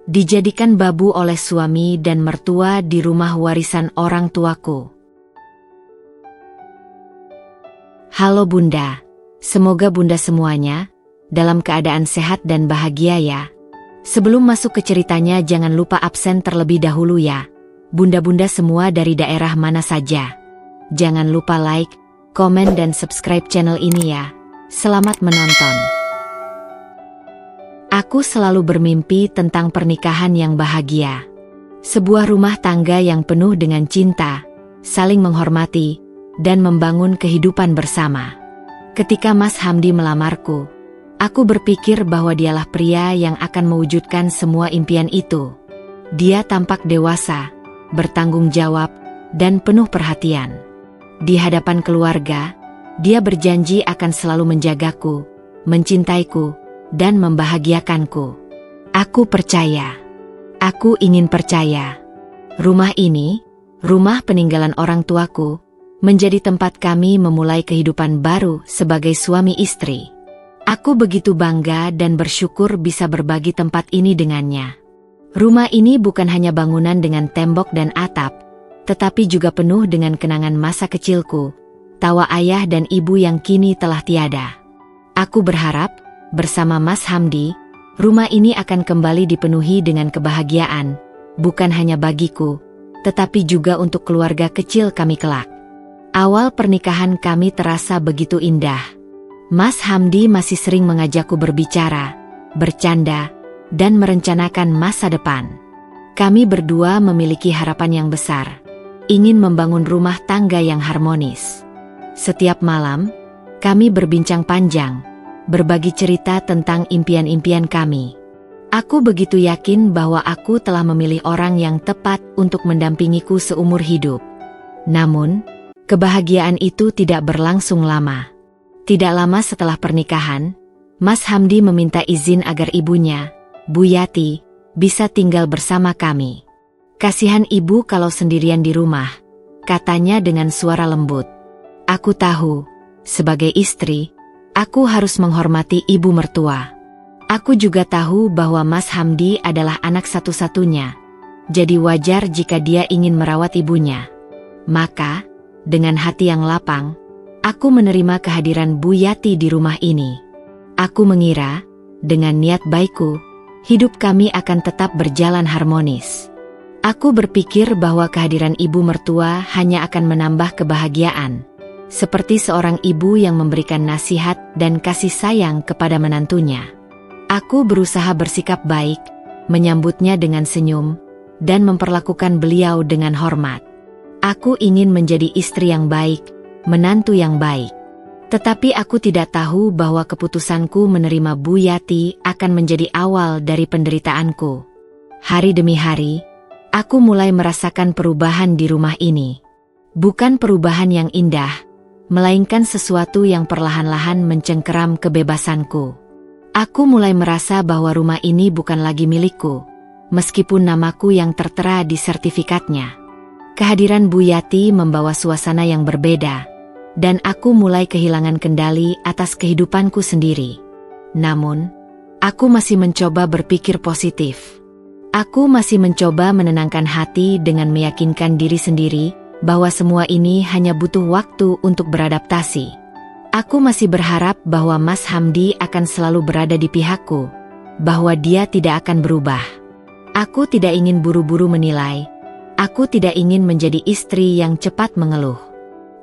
dijadikan babu oleh suami dan mertua di rumah warisan orang tuaku. Halo Bunda, semoga Bunda semuanya dalam keadaan sehat dan bahagia ya. Sebelum masuk ke ceritanya jangan lupa absen terlebih dahulu ya. Bunda-bunda semua dari daerah mana saja. Jangan lupa like, komen dan subscribe channel ini ya. Selamat menonton. Aku selalu bermimpi tentang pernikahan yang bahagia. Sebuah rumah tangga yang penuh dengan cinta, saling menghormati, dan membangun kehidupan bersama. Ketika Mas Hamdi melamarku, aku berpikir bahwa dialah pria yang akan mewujudkan semua impian itu. Dia tampak dewasa, bertanggung jawab, dan penuh perhatian. Di hadapan keluarga, dia berjanji akan selalu menjagaku, mencintaiku, dan membahagiakanku. Aku percaya. Aku ingin percaya. Rumah ini, rumah peninggalan orang tuaku, menjadi tempat kami memulai kehidupan baru sebagai suami istri. Aku begitu bangga dan bersyukur bisa berbagi tempat ini dengannya. Rumah ini bukan hanya bangunan dengan tembok dan atap, tetapi juga penuh dengan kenangan masa kecilku, tawa ayah dan ibu yang kini telah tiada. Aku berharap, bersama Mas Hamdi, rumah ini akan kembali dipenuhi dengan kebahagiaan, bukan hanya bagiku, tetapi juga untuk keluarga kecil kami kelak. Awal pernikahan kami terasa begitu indah. Mas Hamdi masih sering mengajakku berbicara, bercanda, dan merencanakan masa depan. Kami berdua memiliki harapan yang besar, ingin membangun rumah tangga yang harmonis. Setiap malam, kami berbincang panjang, berbagi cerita tentang impian-impian kami. Aku begitu yakin bahwa aku telah memilih orang yang tepat untuk mendampingiku seumur hidup. Namun, kebahagiaan itu tidak berlangsung lama. Tidak lama setelah pernikahan, Mas Hamdi meminta izin agar ibunya, Bu Yati, bisa tinggal bersama kami. Kasihan ibu kalau sendirian di rumah, katanya dengan suara lembut. Aku tahu, sebagai istri, aku harus menghormati ibu mertua. Aku juga tahu bahwa Mas Hamdi adalah anak satu-satunya, jadi wajar jika dia ingin merawat ibunya. Maka, dengan hati yang lapang, aku menerima kehadiran Bu Yati di rumah ini. Aku mengira, dengan niat baikku, hidup kami akan tetap berjalan harmonis. Aku berpikir bahwa kehadiran ibu mertua hanya akan menambah kebahagiaan, seperti seorang ibu yang memberikan nasihat dan kasih sayang kepada menantunya. Aku berusaha bersikap baik, menyambutnya dengan senyum, dan memperlakukan beliau dengan hormat. Aku ingin menjadi istri yang baik, menantu yang baik. Tetapi aku tidak tahu bahwa keputusanku menerima Bu Yati akan menjadi awal dari penderitaanku. Hari demi hari, aku mulai merasakan perubahan di rumah ini. Bukan perubahan yang indah, melainkan sesuatu yang perlahan-lahan mencengkeram kebebasanku. Aku mulai merasa bahwa rumah ini bukan lagi milikku, meskipun namaku yang tertera di sertifikatnya. Kehadiran Bu Yati membawa suasana yang berbeda, dan aku mulai kehilangan kendali atas kehidupanku sendiri. Namun, aku masih mencoba berpikir positif. Aku masih mencoba menenangkan hati dengan meyakinkan diri sendiri bahwa semua ini hanya butuh waktu untuk beradaptasi. Aku masih berharap bahwa Mas Hamdi akan selalu berada di pihakku, bahwa dia tidak akan berubah. Aku tidak ingin buru-buru menilai. Aku tidak ingin menjadi istri yang cepat mengeluh.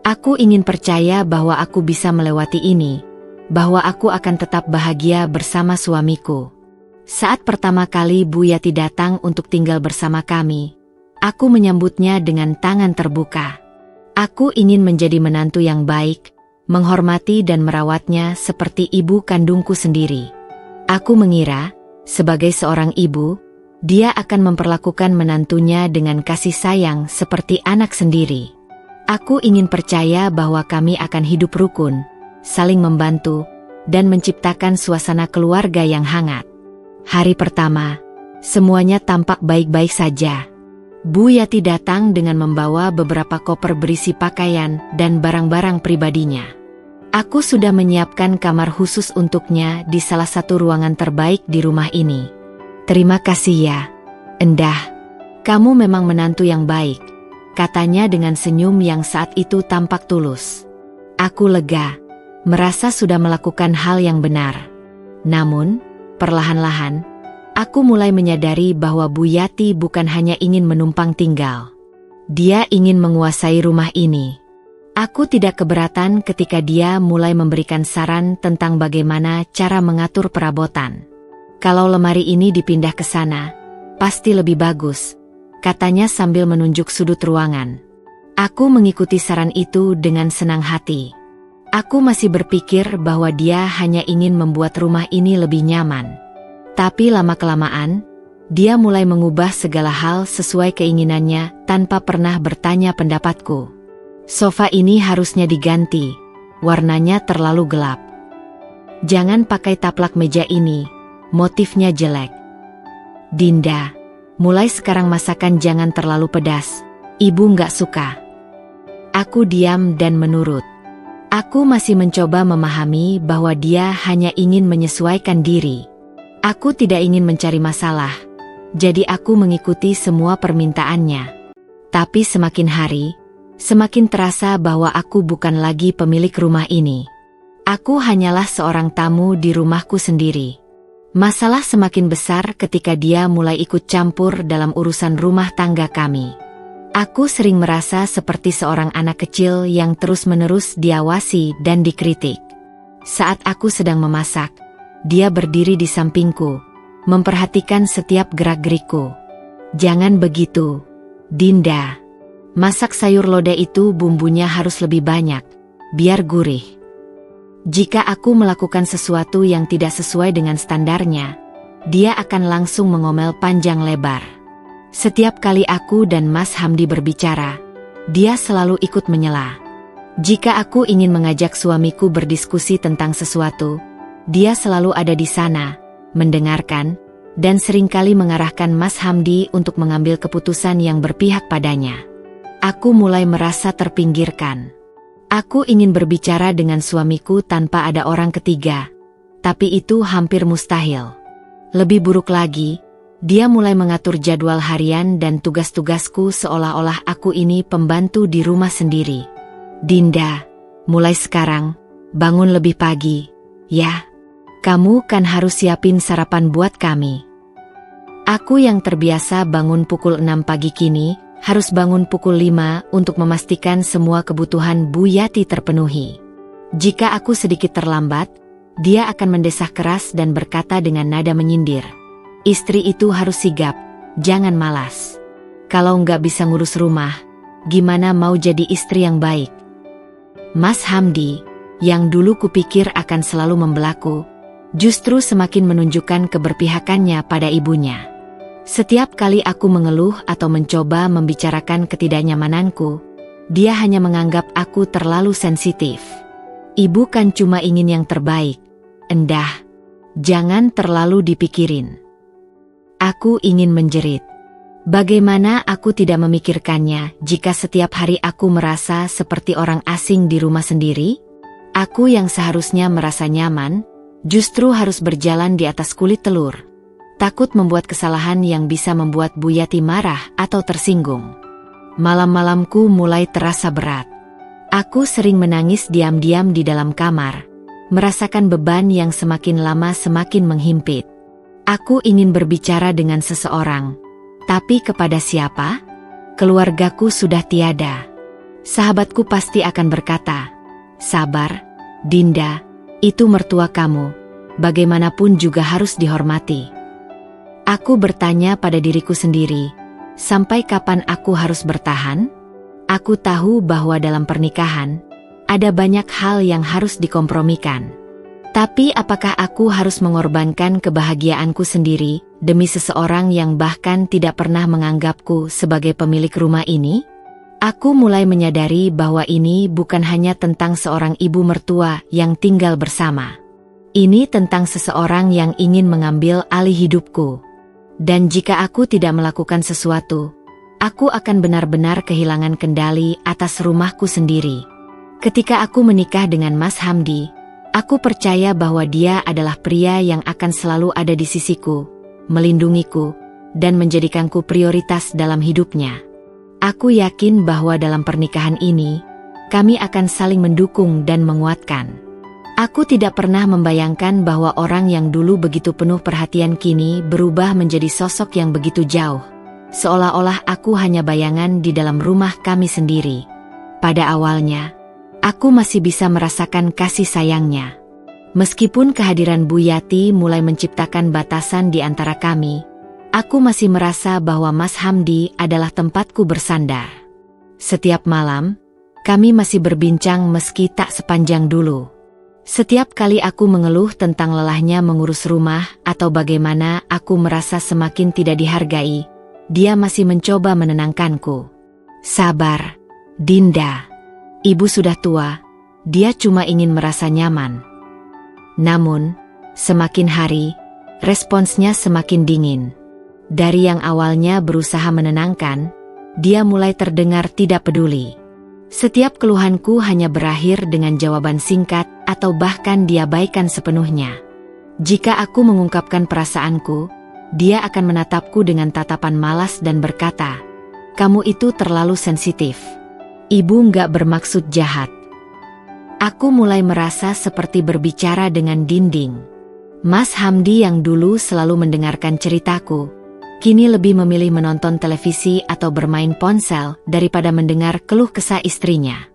Aku ingin percaya bahwa aku bisa melewati ini, bahwa aku akan tetap bahagia bersama suamiku. Saat pertama kali Bu Yati datang untuk tinggal bersama kami, aku menyambutnya dengan tangan terbuka. Aku ingin menjadi menantu yang baik, menghormati dan merawatnya seperti ibu kandungku sendiri. Aku mengira, sebagai seorang ibu, dia akan memperlakukan menantunya dengan kasih sayang seperti anak sendiri. Aku ingin percaya bahwa kami akan hidup rukun, saling membantu, dan menciptakan suasana keluarga yang hangat. Hari pertama, semuanya tampak baik-baik saja. Bu Yati datang dengan membawa beberapa koper berisi pakaian dan barang-barang pribadinya. Aku sudah menyiapkan kamar khusus untuknya di salah satu ruangan terbaik di rumah ini. Terima kasih ya, "Endah, kamu memang menantu yang baik," katanya dengan senyum yang saat itu tampak tulus. Aku lega, merasa sudah melakukan hal yang benar. Namun, perlahan-lahan, aku mulai menyadari bahwa Bu Yati bukan hanya ingin menumpang tinggal. Dia ingin menguasai rumah ini. Aku tidak keberatan ketika dia mulai memberikan saran tentang bagaimana cara mengatur perabotan. "Kalau lemari ini dipindah ke sana, pasti lebih bagus," katanya sambil menunjuk sudut ruangan. Aku mengikuti saran itu dengan senang hati. Aku masih berpikir bahwa dia hanya ingin membuat rumah ini lebih nyaman. Tapi lama-kelamaan, dia mulai mengubah segala hal sesuai keinginannya tanpa pernah bertanya pendapatku. "Sofa ini harusnya diganti, warnanya terlalu gelap. Jangan pakai taplak meja ini, motifnya jelek. Dinda, mulai sekarang masakan jangan terlalu pedas, ibu nggak suka." Aku diam dan menurut. Aku masih mencoba memahami bahwa dia hanya ingin menyesuaikan diri. Aku tidak ingin mencari masalah, jadi aku mengikuti semua permintaannya. Tapi semakin hari, semakin terasa bahwa aku bukan lagi pemilik rumah ini. Aku hanyalah seorang tamu di rumahku sendiri. Masalah semakin besar ketika dia mulai ikut campur dalam urusan rumah tangga kami. Aku sering merasa seperti seorang anak kecil yang terus-menerus diawasi dan dikritik. Saat aku sedang memasak, dia berdiri di sampingku, memperhatikan setiap gerak-gerikku. "Jangan begitu, Dinda. Masak sayur lodeh itu bumbunya harus lebih banyak, biar gurih." Jika aku melakukan sesuatu yang tidak sesuai dengan standarnya, dia akan langsung mengomel panjang lebar. Setiap kali aku dan Mas Hamdi berbicara, dia selalu ikut menyela. Jika aku ingin mengajak suamiku berdiskusi tentang sesuatu, dia selalu ada di sana, mendengarkan, dan seringkali mengarahkan Mas Hamdi untuk mengambil keputusan yang berpihak padanya. Aku mulai merasa terpinggirkan. Aku ingin berbicara dengan suamiku tanpa ada orang ketiga, tapi itu hampir mustahil. Lebih buruk lagi, dia mulai mengatur jadwal harian dan tugas-tugasku seolah-olah aku ini pembantu di rumah sendiri. "Dinda, mulai sekarang, bangun lebih pagi, ya. Kamu kan harus siapin sarapan buat kami." Aku yang terbiasa bangun pukul 6 pagi kini, harus bangun pukul 5 untuk memastikan semua kebutuhan Bu Yati terpenuhi. Jika aku sedikit terlambat, dia akan mendesah keras dan berkata dengan nada menyindir, "Istri itu harus sigap, jangan malas. Kalau nggak bisa ngurus rumah, gimana mau jadi istri yang baik?" Mas Hamdi, yang dulu kupikir akan selalu membelaku, justru semakin menunjukkan keberpihakannya pada ibunya. Setiap kali aku mengeluh atau mencoba membicarakan ketidaknyamananku, dia hanya menganggap aku terlalu sensitif. "Ibu kan cuma ingin yang terbaik, Endah. Jangan terlalu dipikirin." Aku ingin menjerit. Bagaimana aku tidak memikirkannya jika setiap hari aku merasa seperti orang asing di rumah sendiri? Aku yang seharusnya merasa nyaman, justru harus berjalan di atas kulit telur. Takut membuat kesalahan yang bisa membuat Bu Yati marah atau tersinggung. Malam-malamku mulai terasa berat. Aku sering menangis diam-diam di dalam kamar, merasakan beban yang semakin lama semakin menghimpit. Aku ingin berbicara dengan seseorang, tapi kepada siapa? Keluargaku sudah tiada. Sahabatku pasti akan berkata, "Sabar, Dinda, itu mertua kamu, bagaimanapun juga harus dihormati." Aku bertanya pada diriku sendiri, sampai kapan aku harus bertahan? Aku tahu bahwa dalam pernikahan, ada banyak hal yang harus dikompromikan. Tapi apakah aku harus mengorbankan kebahagiaanku sendiri demi seseorang yang bahkan tidak pernah menganggapku sebagai pemilik rumah ini? Aku mulai menyadari bahwa ini bukan hanya tentang seorang ibu mertua yang tinggal bersama. Ini tentang seseorang yang ingin mengambil alih hidupku. Dan jika aku tidak melakukan sesuatu, aku akan benar-benar kehilangan kendali atas rumahku sendiri. Ketika aku menikah dengan Mas Hamdi, aku percaya bahwa dia adalah pria yang akan selalu ada di sisiku, melindungiku, dan menjadikanku prioritas dalam hidupnya. Aku yakin bahwa dalam pernikahan ini, kami akan saling mendukung dan menguatkan. Aku tidak pernah membayangkan bahwa orang yang dulu begitu penuh perhatian kini berubah menjadi sosok yang begitu jauh. Seolah-olah aku hanya bayangan di dalam rumah kami sendiri. Pada awalnya, aku masih bisa merasakan kasih sayangnya. Meskipun kehadiran Bu Yati mulai menciptakan batasan di antara kami, aku masih merasa bahwa Mas Hamdi adalah tempatku bersandar. Setiap malam, kami masih berbincang meski tak sepanjang dulu. Setiap kali aku mengeluh tentang lelahnya mengurus rumah atau bagaimana aku merasa semakin tidak dihargai, dia masih mencoba menenangkanku. Sabar, Dinda. Ibu sudah tua, dia cuma ingin merasa nyaman. Namun, semakin hari, responsnya semakin dingin. Dari yang awalnya berusaha menenangkan, dia mulai terdengar tidak peduli. Setiap keluhanku hanya berakhir dengan jawaban singkat atau bahkan diabaikan sepenuhnya. Jika aku mengungkapkan perasaanku, dia akan menatapku dengan tatapan malas dan berkata, "Kamu itu terlalu sensitif. Ibu nggak bermaksud jahat." Aku mulai merasa seperti berbicara dengan dinding. Mas Hamdi yang dulu selalu mendengarkan ceritaku, kini lebih memilih menonton televisi atau bermain ponsel daripada mendengar keluh kesah istrinya.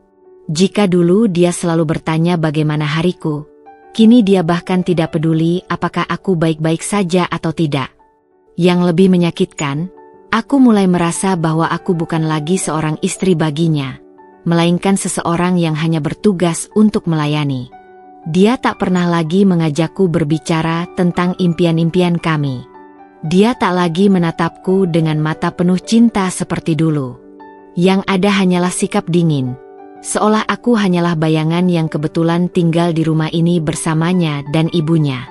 Jika dulu dia selalu bertanya bagaimana hariku, kini dia bahkan tidak peduli apakah aku baik-baik saja atau tidak. Yang lebih menyakitkan, aku mulai merasa bahwa aku bukan lagi seorang istri baginya, melainkan seseorang yang hanya bertugas untuk melayani. Dia tak pernah lagi mengajakku berbicara tentang impian-impian kami. Dia tak lagi menatapku dengan mata penuh cinta seperti dulu. Yang ada hanyalah sikap dingin, seolah aku hanyalah bayangan yang kebetulan tinggal di rumah ini bersamanya dan ibunya.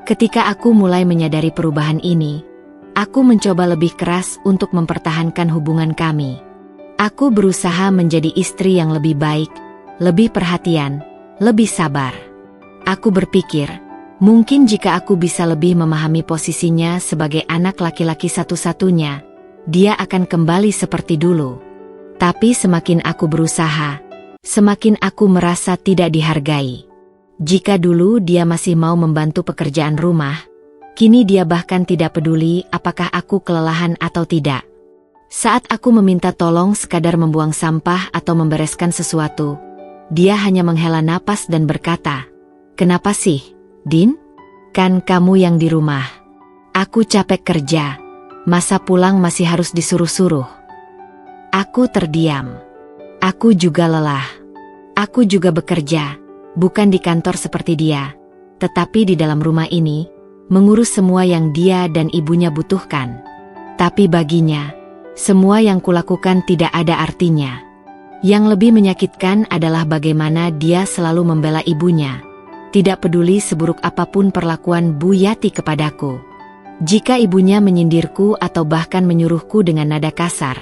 Ketika aku mulai menyadari perubahan ini, aku mencoba lebih keras untuk mempertahankan hubungan kami. Aku berusaha menjadi istri yang lebih baik, lebih perhatian, lebih sabar. Aku berpikir, mungkin jika aku bisa lebih memahami posisinya sebagai anak laki-laki satu-satunya, dia akan kembali seperti dulu. Tapi semakin aku berusaha, semakin aku merasa tidak dihargai. Jika dulu dia masih mau membantu pekerjaan rumah, kini dia bahkan tidak peduli apakah aku kelelahan atau tidak. Saat aku meminta tolong sekadar membuang sampah atau membereskan sesuatu, dia hanya menghela napas dan berkata, "Kenapa sih, Din? Kan kamu yang di rumah. Aku capek kerja, masa pulang masih harus disuruh-suruh." Aku terdiam. Aku juga lelah. Aku juga bekerja, bukan di kantor seperti dia, tetapi di dalam rumah ini, mengurus semua yang dia dan ibunya butuhkan. Tapi baginya, semua yang kulakukan tidak ada artinya. Yang lebih menyakitkan adalah bagaimana dia selalu membela ibunya, tidak peduli seburuk apapun perlakuan Bu Yati kepadaku. Jika ibunya menyindirku atau bahkan menyuruhku dengan nada kasar,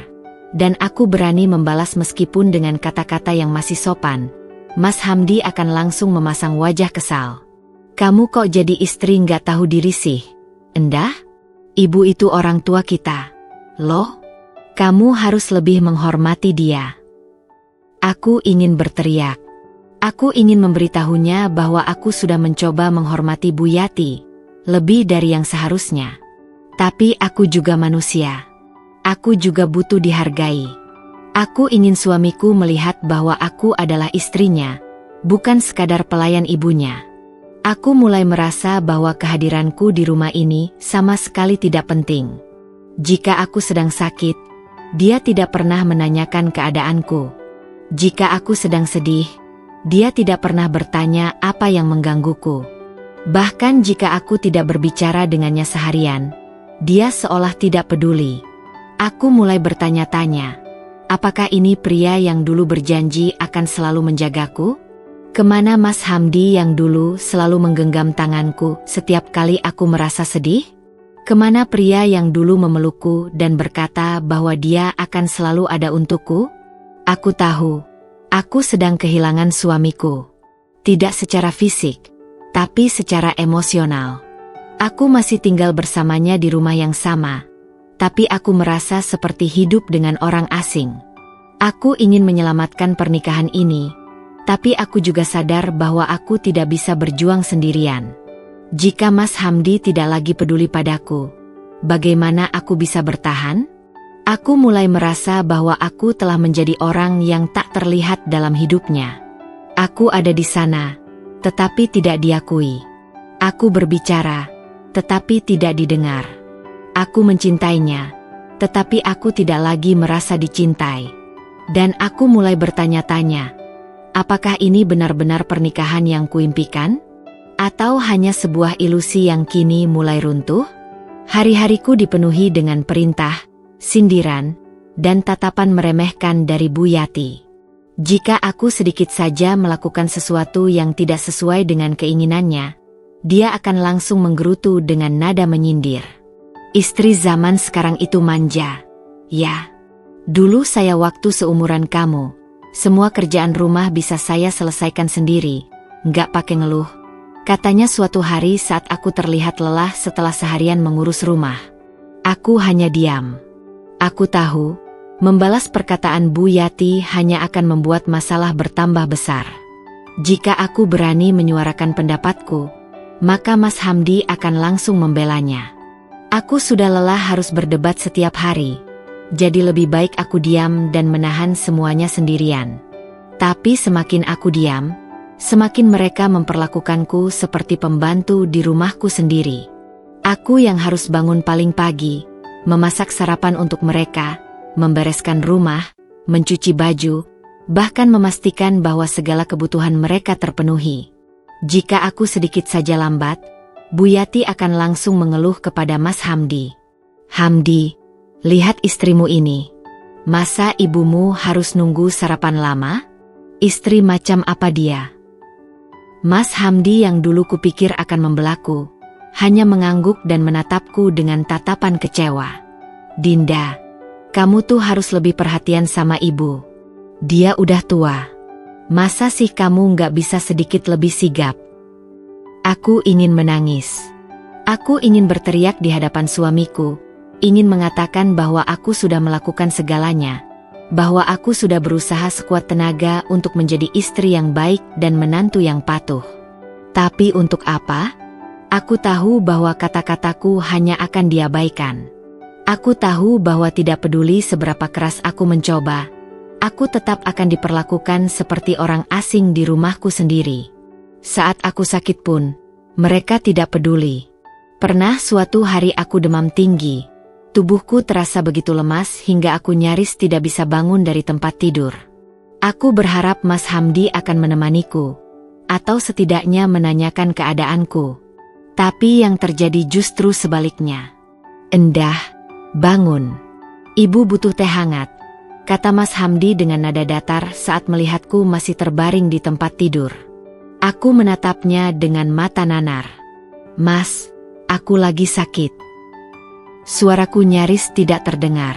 dan aku berani membalas meskipun dengan kata-kata yang masih sopan, Mas Hamdi akan langsung memasang wajah kesal. "Kamu kok jadi istri nggak tahu diri sih? Endah? Ibu itu orang tua kita. Loh? Kamu harus lebih menghormati dia." Aku ingin berteriak. Aku ingin memberitahunya bahwa aku sudah mencoba menghormati Bu Yati, lebih dari yang seharusnya. Tapi aku juga manusia. Aku juga butuh dihargai. Aku ingin suamiku melihat bahwa aku adalah istrinya, bukan sekadar pelayan ibunya. Aku mulai merasa bahwa kehadiranku di rumah ini sama sekali tidak penting. Jika aku sedang sakit, dia tidak pernah menanyakan keadaanku. Jika aku sedang sedih, dia tidak pernah bertanya apa yang menggangguku. Bahkan jika aku tidak berbicara dengannya seharian, dia seolah tidak peduli. Aku mulai bertanya-tanya, apakah ini pria yang dulu berjanji akan selalu menjagaku? Kemana Mas Hamdi yang dulu selalu menggenggam tanganku setiap kali aku merasa sedih? Kemana pria yang dulu memelukku dan berkata bahwa dia akan selalu ada untukku? Aku tahu, aku sedang kehilangan suamiku. Tidak secara fisik, tapi secara emosional. Aku masih tinggal bersamanya di rumah yang sama, tapi aku merasa seperti hidup dengan orang asing. Aku ingin menyelamatkan pernikahan ini, tapi aku juga sadar bahwa aku tidak bisa berjuang sendirian. Jika Mas Hamdi tidak lagi peduli padaku, bagaimana aku bisa bertahan? Aku mulai merasa bahwa aku telah menjadi orang yang tak terlihat dalam hidupnya. Aku ada di sana, tetapi tidak diakui. Aku berbicara, tetapi tidak didengar. Aku mencintainya, tetapi aku tidak lagi merasa dicintai. Dan aku mulai bertanya-tanya, apakah ini benar-benar pernikahan yang kuimpikan? Atau hanya sebuah ilusi yang kini mulai runtuh? Hari-hariku dipenuhi dengan perintah, sindiran, dan tatapan meremehkan dari Bu Yati. Jika aku sedikit saja melakukan sesuatu yang tidak sesuai dengan keinginannya, dia akan langsung menggerutu dengan nada menyindir. Istri zaman sekarang itu manja. Ya, dulu saya waktu seumuran kamu, semua kerjaan rumah bisa saya selesaikan sendiri, nggak pakai ngeluh. Katanya suatu hari saat aku terlihat lelah setelah seharian mengurus rumah. Aku hanya diam. Aku tahu, membalas perkataan Bu Yati hanya akan membuat masalah bertambah besar. Jika aku berani menyuarakan pendapatku, maka Mas Hamdi akan langsung membelanya. Aku sudah lelah harus berdebat setiap hari, jadi lebih baik aku diam dan menahan semuanya sendirian. Tapi semakin aku diam, semakin mereka memperlakukanku seperti pembantu di rumahku sendiri. Aku yang harus bangun paling pagi, memasak sarapan untuk mereka, membereskan rumah, mencuci baju, bahkan memastikan bahwa segala kebutuhan mereka terpenuhi. Jika aku sedikit saja lambat, Bu Yati akan langsung mengeluh kepada Mas Hamdi. Hamdi, lihat istrimu ini. Masa ibumu harus nunggu sarapan lama? Istri macam apa dia? Mas Hamdi yang dulu kupikir akan membelaku, hanya mengangguk dan menatapku dengan tatapan kecewa. Dinda, kamu tuh harus lebih perhatian sama ibu. Dia udah tua. Masa sih kamu nggak bisa sedikit lebih sigap? Aku ingin menangis. Aku ingin berteriak di hadapan suamiku, ingin mengatakan bahwa aku sudah melakukan segalanya, bahwa aku sudah berusaha sekuat tenaga untuk menjadi istri yang baik dan menantu yang patuh. Tapi untuk apa? Aku tahu bahwa kata-kataku hanya akan diabaikan. Aku tahu bahwa tidak peduli seberapa keras aku mencoba, aku tetap akan diperlakukan seperti orang asing di rumahku sendiri. Saat aku sakit pun, mereka tidak peduli. Pernah suatu hari aku demam tinggi. Tubuhku terasa begitu lemas hingga aku nyaris tidak bisa bangun dari tempat tidur. Aku berharap Mas Hamdi akan menemaniku, atau setidaknya menanyakan keadaanku. Tapi yang terjadi justru sebaliknya. Endah, bangun. Ibu butuh teh hangat, kata Mas Hamdi dengan nada datar saat melihatku masih terbaring di tempat tidur. Aku menatapnya dengan mata nanar. Mas, aku lagi sakit. Suaraku nyaris tidak terdengar.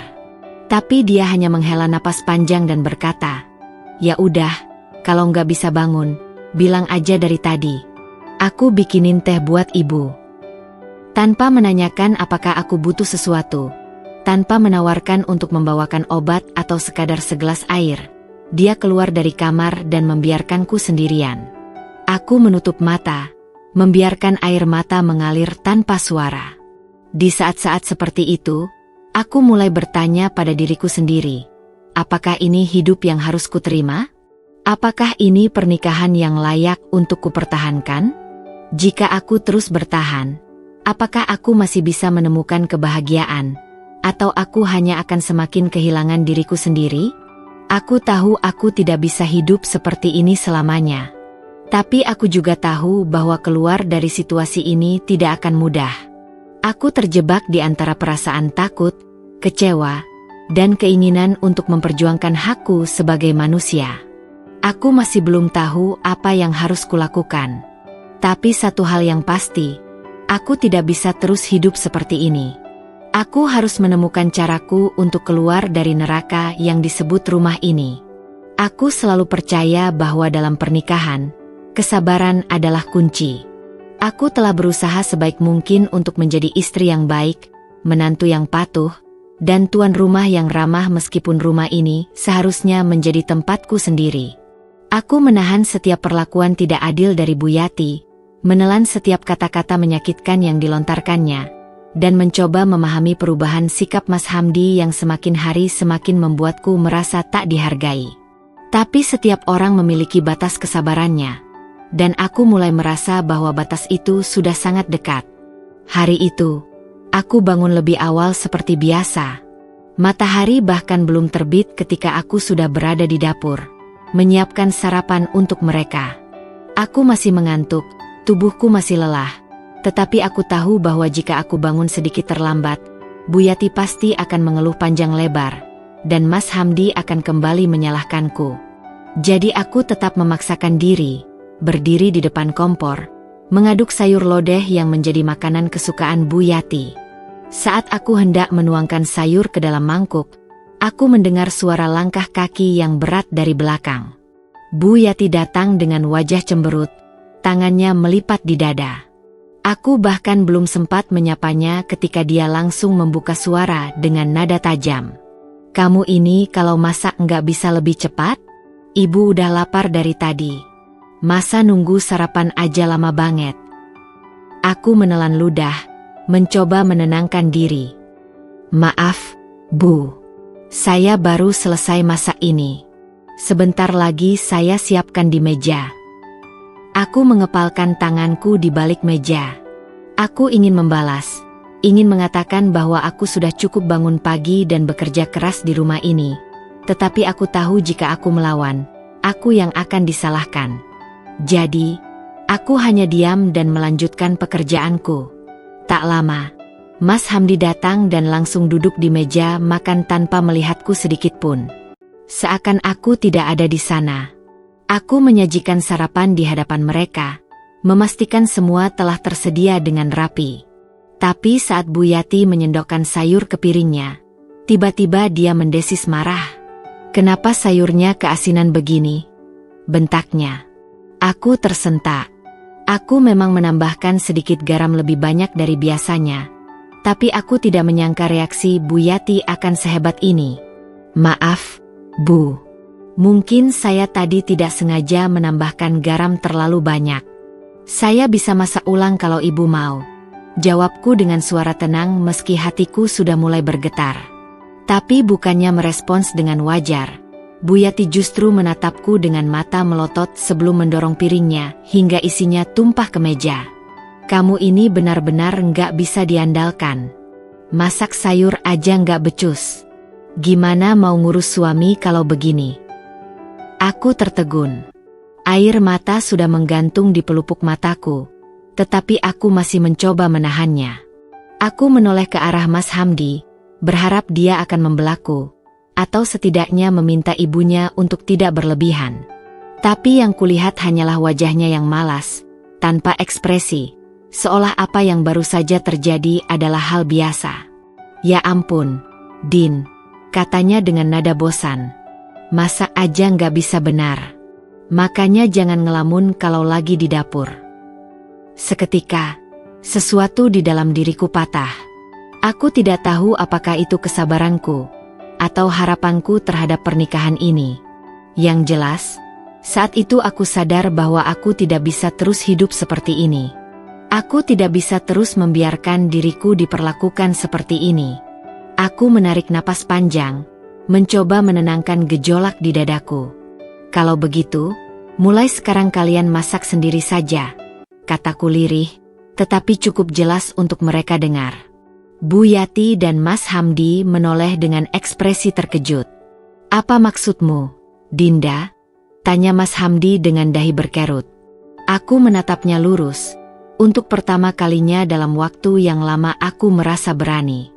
Tapi dia hanya menghela napas panjang dan berkata, ya udah, kalau nggak bisa bangun, bilang aja dari tadi. Aku bikinin teh buat ibu. Tanpa menanyakan apakah aku butuh sesuatu, tanpa menawarkan untuk membawakan obat atau sekadar segelas air, dia keluar dari kamar dan membiarkanku sendirian. Aku menutup mata, membiarkan air mata mengalir tanpa suara. Di saat-saat seperti itu, aku mulai bertanya pada diriku sendiri, apakah ini hidup yang harus kuterima? Apakah ini pernikahan yang layak untuk kupertahankan? Jika aku terus bertahan, apakah aku masih bisa menemukan kebahagiaan? Atau aku hanya akan semakin kehilangan diriku sendiri? Aku tahu aku tidak bisa hidup seperti ini selamanya. Tapi aku juga tahu bahwa keluar dari situasi ini tidak akan mudah. Aku terjebak di antara perasaan takut, kecewa, dan keinginan untuk memperjuangkan hakku sebagai manusia. Aku masih belum tahu apa yang harus kulakukan. Tapi satu hal yang pasti, aku tidak bisa terus hidup seperti ini. Aku harus menemukan caraku untuk keluar dari neraka yang disebut rumah ini. Aku selalu percaya bahwa dalam pernikahan, kesabaran adalah kunci. Aku telah berusaha sebaik mungkin untuk menjadi istri yang baik, menantu yang patuh, dan tuan rumah yang ramah meskipun rumah ini seharusnya menjadi tempatku sendiri. Aku menahan setiap perlakuan tidak adil dari Bu Yati, menelan setiap kata-kata menyakitkan yang dilontarkannya, dan mencoba memahami perubahan sikap Mas Hamdi yang semakin hari semakin membuatku merasa tak dihargai. Tapi setiap orang memiliki batas kesabarannya, dan aku mulai merasa bahwa batas itu sudah sangat dekat. Hari itu, aku bangun lebih awal seperti biasa. Matahari bahkan belum terbit ketika aku sudah berada di dapur, menyiapkan sarapan untuk mereka. Aku masih mengantuk, tubuhku masih lelah, tetapi aku tahu bahwa jika aku bangun sedikit terlambat, Bu Yati pasti akan mengeluh panjang lebar, dan Mas Hamdi akan kembali menyalahkanku. Jadi aku tetap memaksakan diri, berdiri di depan kompor, mengaduk sayur lodeh yang menjadi makanan kesukaan Bu Yati. Saat aku hendak menuangkan sayur ke dalam mangkuk, aku mendengar suara langkah kaki yang berat dari belakang. Bu Yati datang dengan wajah cemberut, tangannya melipat di dada. Aku bahkan belum sempat menyapanya ketika dia langsung membuka suara dengan nada tajam. "Kamu ini kalau masak nggak bisa lebih cepat? Ibu udah lapar dari tadi. Masa nunggu sarapan aja lama banget?" Aku menelan ludah, mencoba menenangkan diri. "Maaf, Bu. Saya baru selesai masak ini. Sebentar lagi saya siapkan di meja." Aku mengepalkan tanganku di balik meja. Aku ingin membalas, ingin mengatakan bahwa aku sudah cukup bangun pagi dan bekerja keras di rumah ini. Tetapi aku tahu jika aku melawan, aku yang akan disalahkan. Jadi, aku hanya diam dan melanjutkan pekerjaanku. Tak lama, Mas Hamdi datang dan langsung duduk di meja makan tanpa melihatku sedikit pun. Seakan aku tidak ada di sana. Aku menyajikan sarapan di hadapan mereka, memastikan semua telah tersedia dengan rapi. Tapi saat Bu Yati menyendokkan sayur ke piringnya, tiba-tiba dia mendesis marah. "Kenapa sayurnya keasinan begini?" bentaknya. Aku tersentak. Aku memang menambahkan sedikit garam lebih banyak dari biasanya, tapi aku tidak menyangka reaksi Bu Yati akan sehebat ini. "Maaf, Bu. Mungkin saya tadi tidak sengaja menambahkan garam terlalu banyak. Saya bisa masak ulang kalau Ibu mau," jawabku dengan suara tenang meski hatiku sudah mulai bergetar. Tapi bukannya merespons dengan wajar, Bu Yati justru menatapku dengan mata melotot sebelum mendorong piringnya hingga isinya tumpah ke meja. "Kamu ini benar-benar nggak bisa diandalkan. Masak sayur aja nggak becus. Gimana mau ngurus suami kalau begini?" Aku tertegun. Air mata sudah menggantung di pelupuk mataku, tetapi aku masih mencoba menahannya. Aku menoleh ke arah Mas Hamdi, berharap dia akan membelaku, atau setidaknya meminta ibunya untuk tidak berlebihan. Tapi yang kulihat hanyalah wajahnya yang malas, tanpa ekspresi, seolah apa yang baru saja terjadi adalah hal biasa. "Ya ampun, Din," katanya dengan nada bosan. "Masak aja nggak bisa benar. Makanya jangan ngelamun kalau lagi di dapur." Seketika, sesuatu di dalam diriku patah. Aku tidak tahu apakah itu kesabaranku atau harapanku terhadap pernikahan ini. Yang jelas, saat itu aku sadar bahwa aku tidak bisa terus hidup seperti ini. Aku tidak bisa terus membiarkan diriku diperlakukan seperti ini. Aku menarik napas panjang, mencoba menenangkan gejolak di dadaku. "Kalau begitu, mulai sekarang kalian masak sendiri saja," kataku lirih, tetapi cukup jelas untuk mereka dengar. Bu Yati dan Mas Hamdi menoleh dengan ekspresi terkejut. "Apa maksudmu, Dinda?" tanya Mas Hamdi dengan dahi berkerut. Aku menatapnya lurus. Untuk pertama kalinya dalam waktu yang lama aku merasa berani.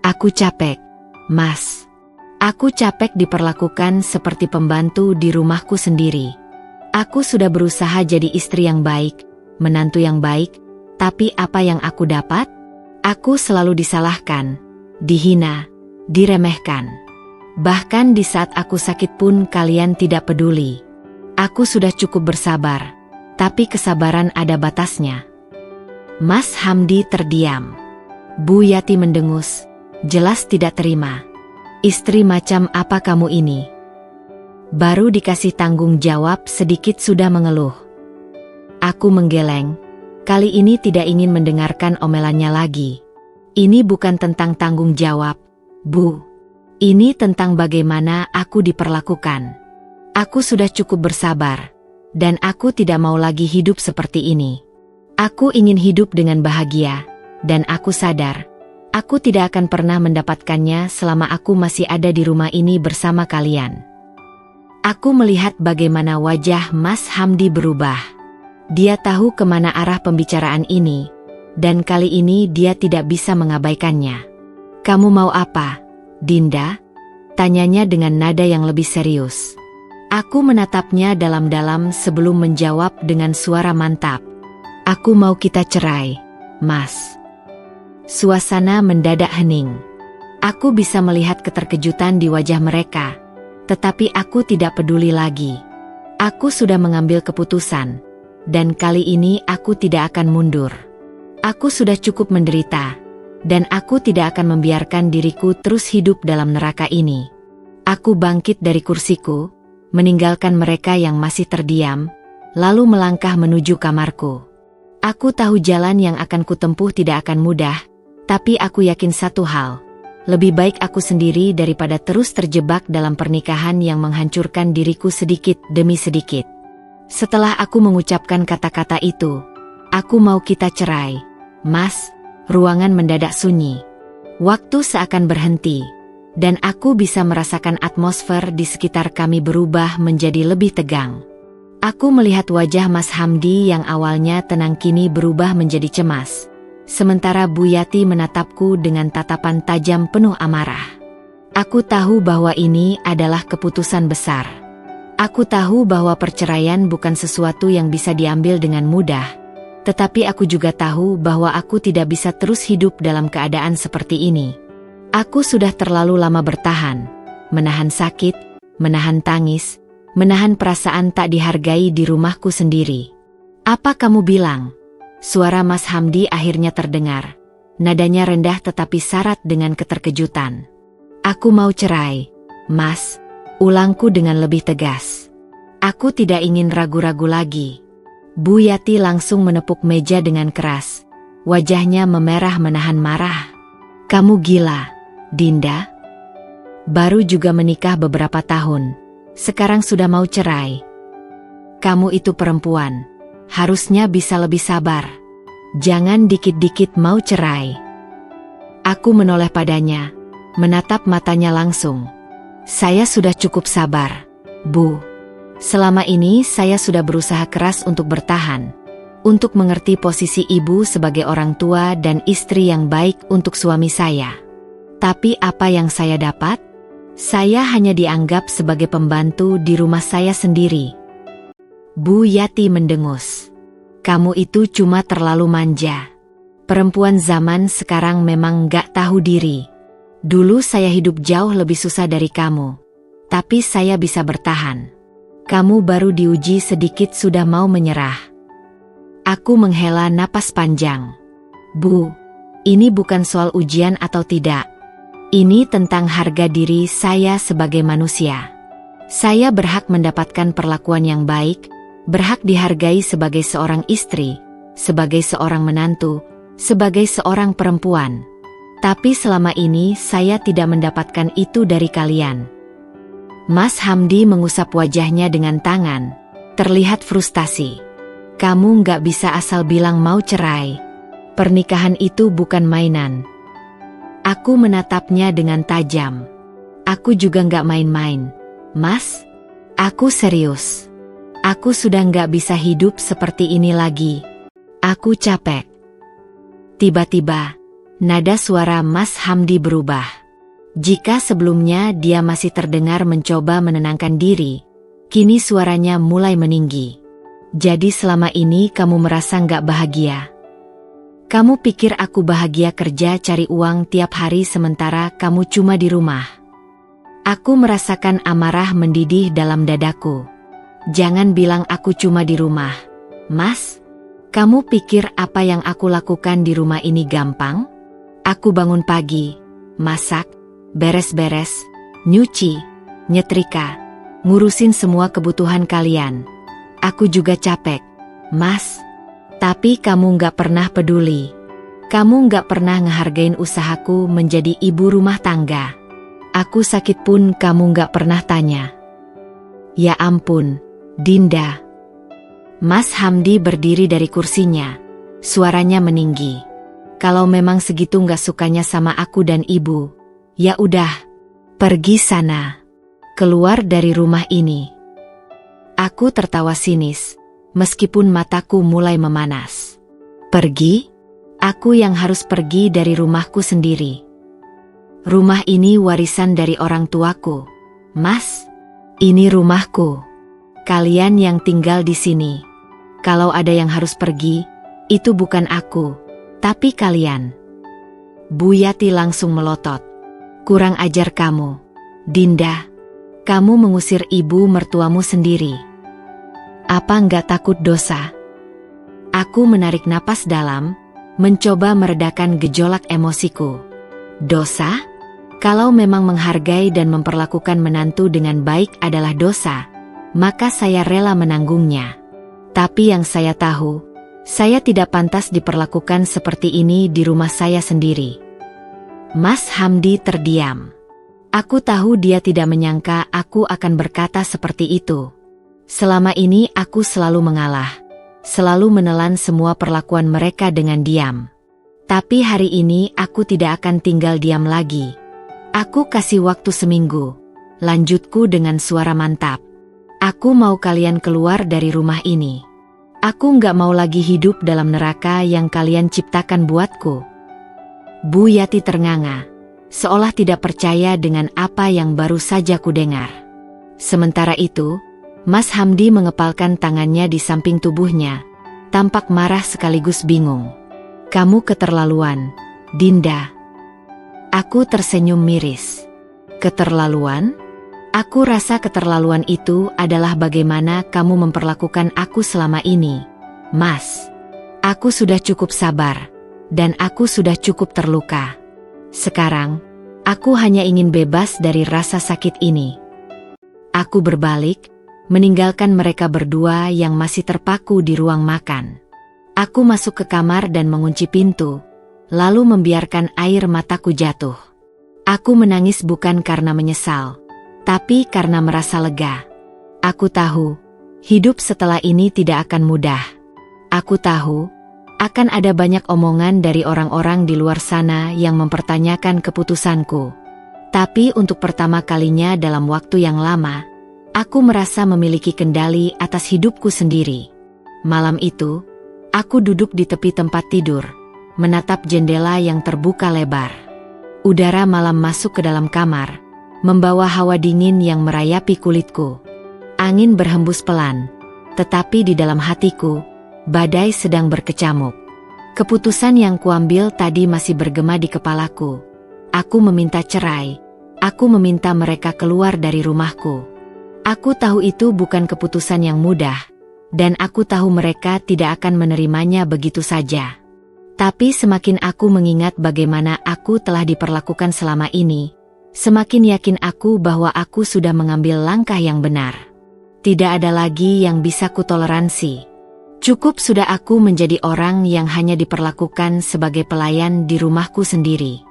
"Aku capek, Mas. Aku capek diperlakukan seperti pembantu di rumahku sendiri. Aku sudah berusaha jadi istri yang baik, menantu yang baik, tapi apa yang aku dapat? Aku selalu disalahkan, dihina, diremehkan. Bahkan di saat aku sakit pun kalian tidak peduli. Aku sudah cukup bersabar, tapi kesabaran ada batasnya." Mas Hamdi terdiam. Bu Yati mendengus, Jelas tidak terima. Istri macam apa kamu ini? Baru dikasih tanggung jawab sedikit sudah mengeluh. Aku menggeleng. Kali ini tidak ingin mendengarkan omelannya lagi. Ini bukan tentang tanggung jawab, Bu. Ini tentang bagaimana aku diperlakukan. Aku sudah cukup bersabar. Dan aku tidak mau lagi hidup seperti ini. Aku ingin hidup dengan bahagia. Dan aku sadar, aku tidak akan pernah mendapatkannya selama aku masih ada di rumah ini bersama kalian. Aku melihat bagaimana wajah Mas Hamdi berubah. Dia tahu kemana arah pembicaraan ini, dan kali ini dia tidak bisa mengabaikannya. Kamu mau apa, Dinda? Tanyanya dengan nada yang lebih serius. Aku menatapnya dalam-dalam sebelum menjawab dengan suara mantap. Aku mau kita cerai, Mas. Suasana mendadak hening. Aku bisa melihat keterkejutan di wajah mereka, tetapi aku tidak peduli lagi. Aku sudah mengambil keputusan, dan kali ini aku tidak akan mundur. Aku sudah cukup menderita, dan aku tidak akan membiarkan diriku terus hidup dalam neraka ini. Aku bangkit dari kursiku, meninggalkan mereka yang masih terdiam, lalu melangkah menuju kamarku. Aku tahu jalan yang akan kutempuh tidak akan mudah, tapi aku yakin satu hal, lebih baik aku sendiri daripada terus terjebak dalam pernikahan yang menghancurkan diriku sedikit demi sedikit. Setelah aku mengucapkan kata-kata itu, aku mau kita cerai, Mas. Ruangan mendadak sunyi. Waktu seakan berhenti, dan aku bisa merasakan atmosfer di sekitar kami berubah menjadi lebih tegang. Aku melihat wajah Mas Hamdi yang awalnya tenang kini berubah menjadi cemas. Sementara Bu Yati menatapku dengan tatapan tajam penuh amarah. Aku tahu bahwa ini adalah keputusan besar. Aku tahu bahwa perceraian bukan sesuatu yang bisa diambil dengan mudah. Tetapi aku juga tahu bahwa aku tidak bisa terus hidup dalam keadaan seperti ini. Aku sudah terlalu lama bertahan, menahan sakit, menahan tangis, menahan perasaan tak dihargai di rumahku sendiri. Apa kamu bilang? Suara Mas Hamdi akhirnya terdengar. Nadanya rendah tetapi syarat dengan keterkejutan. Aku mau cerai, Mas. Ulangku dengan lebih tegas. Aku tidak ingin ragu-ragu lagi. Bu Yati langsung menepuk meja dengan keras. Wajahnya memerah menahan marah. Kamu gila, Dinda? Baru juga menikah beberapa tahun. Sekarang sudah mau cerai. Kamu itu perempuan. Harusnya bisa lebih sabar. Jangan dikit-dikit mau cerai. Aku menoleh padanya, menatap matanya langsung. Saya sudah cukup sabar, Bu. Selama ini saya sudah berusaha keras untuk bertahan, untuk mengerti posisi ibu sebagai orang tua dan istri yang baik untuk suami saya. Tapi apa yang saya dapat? Saya hanya dianggap sebagai pembantu di rumah saya sendiri. Bu Yati mendengus. Kamu itu cuma terlalu manja. Perempuan zaman sekarang memang gak tahu diri. Dulu saya hidup jauh lebih susah dari kamu. Tapi saya bisa bertahan. Kamu baru diuji sedikit sudah mau menyerah. Aku menghela napas panjang. Bu, ini bukan soal ujian atau tidak. Ini tentang harga diri saya sebagai manusia. Saya berhak mendapatkan perlakuan yang baik, berhak dihargai sebagai seorang istri, sebagai seorang menantu, sebagai seorang perempuan. Tapi selama ini saya tidak mendapatkan itu dari kalian. Mas Hamdi mengusap wajahnya dengan tangan, terlihat frustasi. Kamu nggak bisa asal bilang mau cerai. Pernikahan itu bukan mainan. Aku menatapnya dengan tajam. Aku juga nggak main-main, Mas. Aku serius. Aku sudah nggak bisa hidup seperti ini lagi. Aku capek. Tiba-tiba, nada suara Mas Hamdi berubah. Jika sebelumnya dia masih terdengar mencoba menenangkan diri, kini suaranya mulai meninggi. Jadi selama ini kamu merasa nggak bahagia? Kamu pikir aku bahagia kerja cari uang tiap hari sementara kamu cuma di rumah? Aku merasakan amarah mendidih dalam dadaku. Jangan bilang aku cuma di rumah, Mas. Kamu pikir apa yang aku lakukan di rumah ini gampang? Aku bangun pagi, masak, beres-beres, nyuci, nyetrika, ngurusin semua kebutuhan kalian. Aku juga capek, Mas. Tapi kamu gak pernah peduli. Kamu gak pernah ngehargain usahaku menjadi ibu rumah tangga. Aku sakit pun kamu gak pernah tanya. Ya ampun, Dinda. Mas Hamdi berdiri dari kursinya. Suaranya meninggi. Kalau memang segitu gak sukanya sama aku dan ibu, ya udah, pergi sana. Keluar dari rumah ini. Aku tertawa sinis, meskipun mataku mulai memanas. Pergi? Aku yang harus pergi dari rumahku sendiri. Rumah ini warisan dari orang tuaku. Mas, ini rumahku. Kalian yang tinggal di sini. Kalau ada yang harus pergi, itu bukan aku, tapi kalian. Bu Yati langsung melotot. Kurang ajar kamu, Dinda. Kamu mengusir ibu mertuamu sendiri. Apa nggak takut dosa? Aku menarik napas dalam, mencoba meredakan gejolak emosiku. Dosa? Kalau memang menghargai dan memperlakukan menantu dengan baik adalah dosa, maka saya rela menanggungnya. Tapi yang saya tahu, saya tidak pantas diperlakukan seperti ini di rumah saya sendiri. Mas Hamdi terdiam. Aku tahu dia tidak menyangka aku akan berkata seperti itu. Selama ini aku selalu mengalah, selalu menelan semua perlakuan mereka dengan diam. Tapi hari ini aku tidak akan tinggal diam lagi. Aku kasih waktu seminggu. Lanjutku dengan suara mantap. Aku mau kalian keluar dari rumah ini. Aku nggak mau lagi hidup dalam neraka yang kalian ciptakan buatku. Bu Yati ternganga, seolah tidak percaya dengan apa yang baru saja kudengar. Sementara itu, Mas Hamdi mengepalkan tangannya di samping tubuhnya, tampak marah sekaligus bingung. Kamu keterlaluan, Dinda. Aku tersenyum miris. Keterlaluan? Aku rasa keterlaluan itu adalah bagaimana kamu memperlakukan aku selama ini, Mas. Aku sudah cukup sabar, dan aku sudah cukup terluka. Sekarang, aku hanya ingin bebas dari rasa sakit ini. Aku berbalik, meninggalkan mereka berdua yang masih terpaku di ruang makan. Aku masuk ke kamar dan mengunci pintu, lalu membiarkan air mataku jatuh. Aku menangis bukan karena menyesal, tapi karena merasa lega. Aku tahu, hidup setelah ini tidak akan mudah. Aku tahu, akan ada banyak omongan dari orang-orang di luar sana yang mempertanyakan keputusanku. Tapi untuk pertama kalinya dalam waktu yang lama, aku merasa memiliki kendali atas hidupku sendiri. Malam itu, aku duduk di tepi tempat tidur, menatap jendela yang terbuka lebar. Udara malam masuk ke dalam kamar, membawa hawa dingin yang merayapi kulitku. Angin berhembus pelan, tetapi di dalam hatiku, badai sedang berkecamuk. Keputusan yang kuambil tadi masih bergema di kepalaku. Aku meminta cerai. Aku meminta mereka keluar dari rumahku. Aku tahu itu bukan keputusan yang mudah, dan aku tahu mereka tidak akan menerimanya begitu saja. Tapi semakin aku mengingat bagaimana aku telah diperlakukan selama ini, semakin yakin aku bahwa aku sudah mengambil langkah yang benar. Tidak ada lagi yang bisa kutoleransi. Cukup sudah aku menjadi orang yang hanya diperlakukan sebagai pelayan di rumahku sendiri.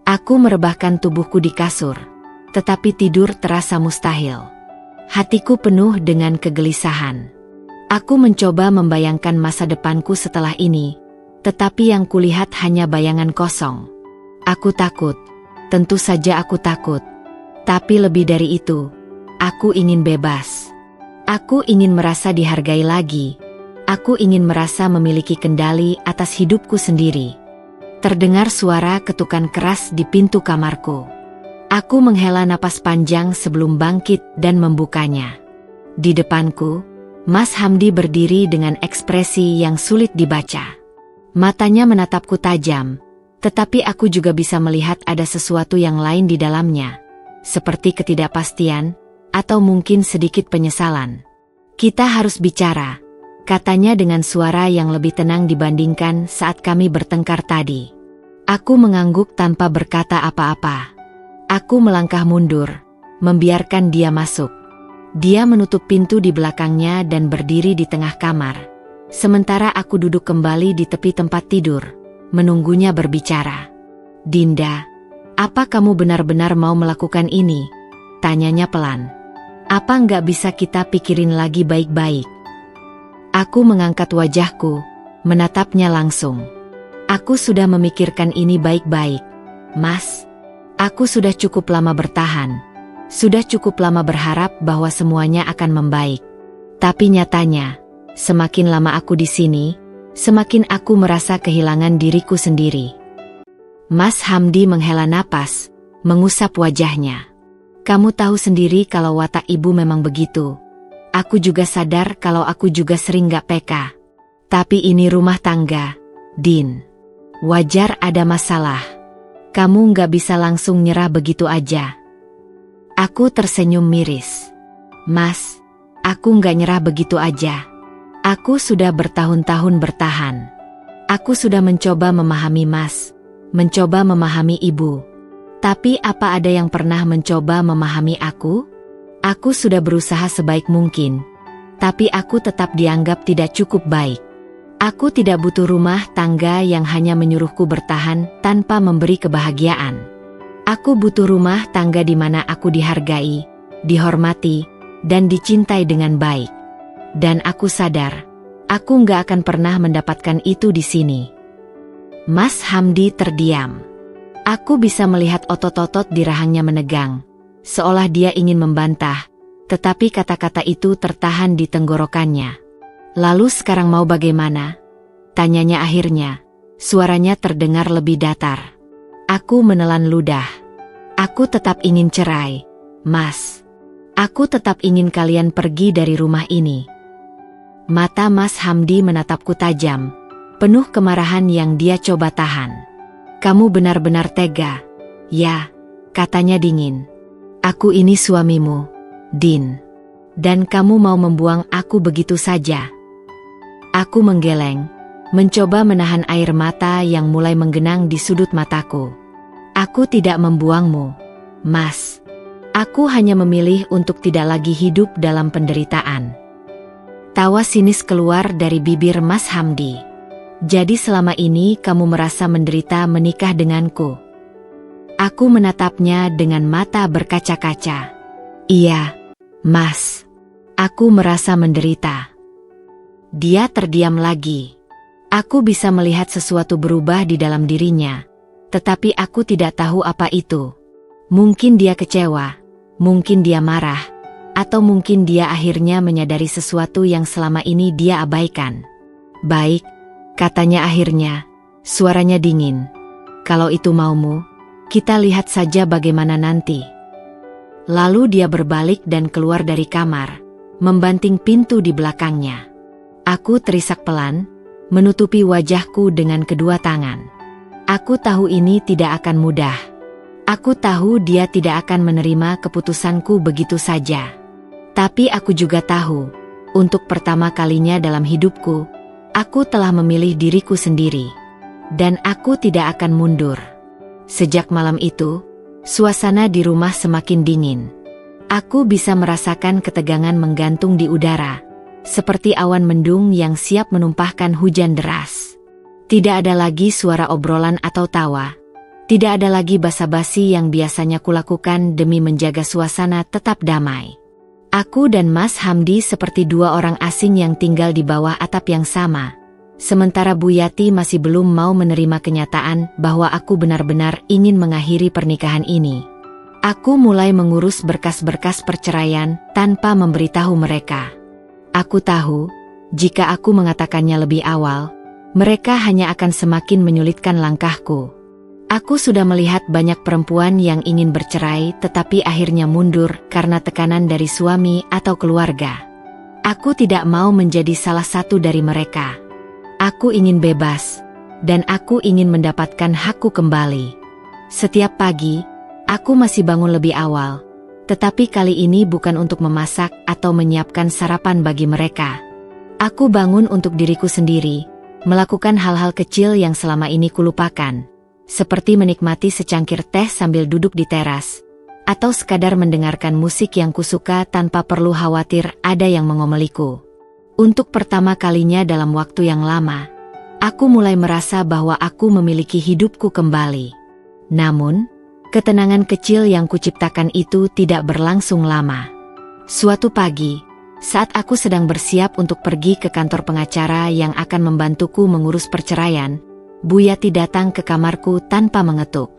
Aku merebahkan tubuhku di kasur, tetapi tidur terasa mustahil. Hatiku penuh dengan kegelisahan. Aku mencoba membayangkan masa depanku setelah ini, tetapi yang kulihat hanya bayangan kosong. Aku takut, tentu saja aku takut. Tapi lebih dari itu, aku ingin bebas. Aku ingin merasa dihargai lagi. Aku ingin merasa memiliki kendali atas hidupku sendiri. Terdengar suara ketukan keras di pintu kamarku. Aku menghela napas panjang sebelum bangkit dan membukanya. Di depanku, Mas Hamdi berdiri dengan ekspresi yang sulit dibaca. Matanya menatapku tajam, tetapi aku juga bisa melihat ada sesuatu yang lain di dalamnya, seperti ketidakpastian, atau mungkin sedikit penyesalan. Kita harus bicara, katanya dengan suara yang lebih tenang dibandingkan saat kami bertengkar tadi. Aku mengangguk tanpa berkata apa-apa. Aku melangkah mundur, membiarkan dia masuk. Dia menutup pintu di belakangnya dan berdiri di tengah kamar. Sementara aku duduk kembali di tepi tempat tidur, menunggunya berbicara. "Dinda, apa kamu benar-benar mau melakukan ini?" tanyanya pelan. "Apa nggak bisa kita pikirin lagi baik-baik?" Aku mengangkat wajahku, menatapnya langsung. "Aku sudah memikirkan ini baik-baik, Mas. Aku sudah cukup lama bertahan. Sudah cukup lama berharap bahwa semuanya akan membaik. Tapi nyatanya, semakin lama aku di sini, semakin aku merasa kehilangan diriku sendiri." Mas Hamdi menghela napas, mengusap wajahnya. "Kamu tahu sendiri kalau watak ibu memang begitu. Aku juga sadar kalau aku juga sering gak peka. Tapi ini rumah tangga, Din. Wajar ada masalah. Kamu gak bisa langsung nyerah begitu aja." Aku tersenyum miris. "Mas, aku gak nyerah begitu aja. Aku sudah bertahun-tahun bertahan. Aku sudah mencoba memahami Mas, mencoba memahami ibu. Tapi apa ada yang pernah mencoba memahami aku? Aku sudah berusaha sebaik mungkin, tapi aku tetap dianggap tidak cukup baik. Aku tidak butuh rumah tangga yang hanya menyuruhku bertahan tanpa memberi kebahagiaan. Aku butuh rumah tangga di mana aku dihargai, dihormati, dan dicintai dengan baik. Dan aku sadar, aku nggak akan pernah mendapatkan itu di sini." Mas Hamdi terdiam. Aku bisa melihat otot-otot di rahangnya menegang, seolah dia ingin membantah, tetapi kata-kata itu tertahan di tenggorokannya. "Lalu sekarang mau bagaimana?" tanyanya akhirnya. Suaranya terdengar lebih datar. Aku menelan ludah. "Aku tetap ingin cerai, Mas. Aku tetap ingin kalian pergi dari rumah ini." Mata Mas Hamdi menatapku tajam, penuh kemarahan yang dia coba tahan. "Kamu benar-benar tega." "Ya," katanya dingin. "Aku ini suamimu, Din. Dan kamu mau membuang aku begitu saja?" Aku menggeleng, mencoba menahan air mata yang mulai menggenang di sudut mataku. "Aku tidak membuangmu, Mas. Aku hanya memilih untuk tidak lagi hidup dalam penderitaan." Tawa sinis keluar dari bibir Mas Hamdi. "Jadi selama ini kamu merasa menderita menikah denganku?" Aku menatapnya dengan mata berkaca-kaca. "Iya, Mas. Aku merasa menderita." Dia terdiam lagi. Aku bisa melihat sesuatu berubah di dalam dirinya, tetapi aku tidak tahu apa itu. Mungkin dia kecewa, mungkin dia marah, atau mungkin dia akhirnya menyadari sesuatu yang selama ini dia abaikan. "Baik," katanya akhirnya, suaranya dingin. "Kalau itu maumu, kita lihat saja bagaimana nanti." Lalu dia berbalik dan keluar dari kamar, membanting pintu di belakangnya. Aku terisak pelan, menutupi wajahku dengan kedua tangan. Aku tahu ini tidak akan mudah. Aku tahu dia tidak akan menerima keputusanku begitu saja. Tapi aku juga tahu, untuk pertama kalinya dalam hidupku, aku telah memilih diriku sendiri. Dan aku tidak akan mundur. Sejak malam itu, suasana di rumah semakin dingin. Aku bisa merasakan ketegangan menggantung di udara, seperti awan mendung yang siap menumpahkan hujan deras. Tidak ada lagi suara obrolan atau tawa. Tidak ada lagi basa-basi yang biasanya kulakukan demi menjaga suasana tetap damai. Aku dan Mas Hamdi seperti dua orang asing yang tinggal di bawah atap yang sama. Sementara Bu Yati masih belum mau menerima kenyataan bahwa aku benar-benar ingin mengakhiri pernikahan ini. Aku mulai mengurus berkas-berkas perceraian tanpa memberitahu mereka. Aku tahu, jika aku mengatakannya lebih awal, mereka hanya akan semakin menyulitkan langkahku. Aku sudah melihat banyak perempuan yang ingin bercerai tetapi akhirnya mundur karena tekanan dari suami atau keluarga. Aku tidak mau menjadi salah satu dari mereka. Aku ingin bebas, dan aku ingin mendapatkan hakku kembali. Setiap pagi, aku masih bangun lebih awal. Tetapi kali ini bukan untuk memasak atau menyiapkan sarapan bagi mereka. Aku bangun untuk diriku sendiri, melakukan hal-hal kecil yang selama ini kulupakan. seperti menikmati secangkir teh sambil duduk di teras, atau sekadar mendengarkan musik yang kusuka tanpa perlu khawatir ada yang mengomeliku. Untuk pertama kalinya dalam waktu yang lama, aku mulai merasa bahwa aku memiliki hidupku kembali. Namun, ketenangan kecil yang kuciptakan itu tidak berlangsung lama. Suatu pagi, saat aku sedang bersiap untuk pergi ke kantor pengacara yang akan membantuku mengurus perceraian, Bu Yati datang ke kamarku tanpa mengetuk.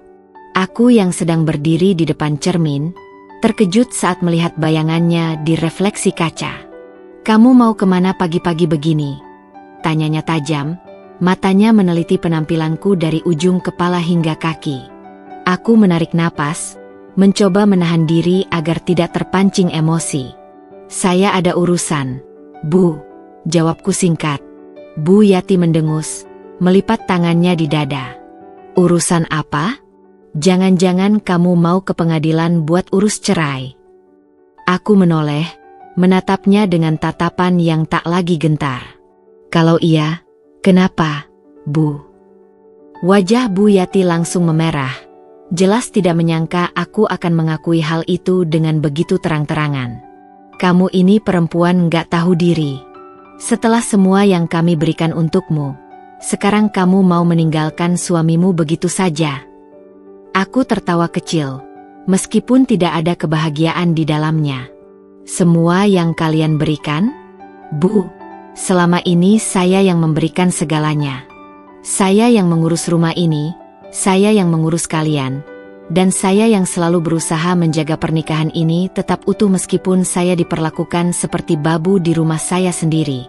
Aku yang sedang berdiri di depan cermin, terkejut saat melihat bayangannya di refleksi kaca. "Kamu mau kemana pagi-pagi begini?" tanyanya tajam, matanya meneliti penampilanku dari ujung kepala hingga kaki. Aku menarik napas, mencoba menahan diri agar tidak terpancing emosi. "Saya ada urusan, Bu," jawabku singkat. Bu Yati mendengus, melipat tangannya di dada. "Urusan apa? Jangan-jangan kamu mau ke pengadilan buat urus cerai?" Aku menoleh, menatapnya dengan tatapan yang tak lagi gentar. "Kalau iya, kenapa, Bu?" Wajah Bu Yati langsung memerah. Jelas tidak menyangka aku akan mengakui hal itu dengan begitu terang-terangan. "Kamu ini perempuan gak tahu diri. Setelah semua yang kami berikan untukmu, sekarang kamu mau meninggalkan suamimu begitu saja?" Aku tertawa kecil, meskipun tidak ada kebahagiaan di dalamnya. "Semua yang kalian berikan? Bu, selama ini saya yang memberikan segalanya. Saya yang mengurus rumah ini, saya yang mengurus kalian, dan saya yang selalu berusaha menjaga pernikahan ini tetap utuh meskipun saya diperlakukan seperti babu di rumah saya sendiri.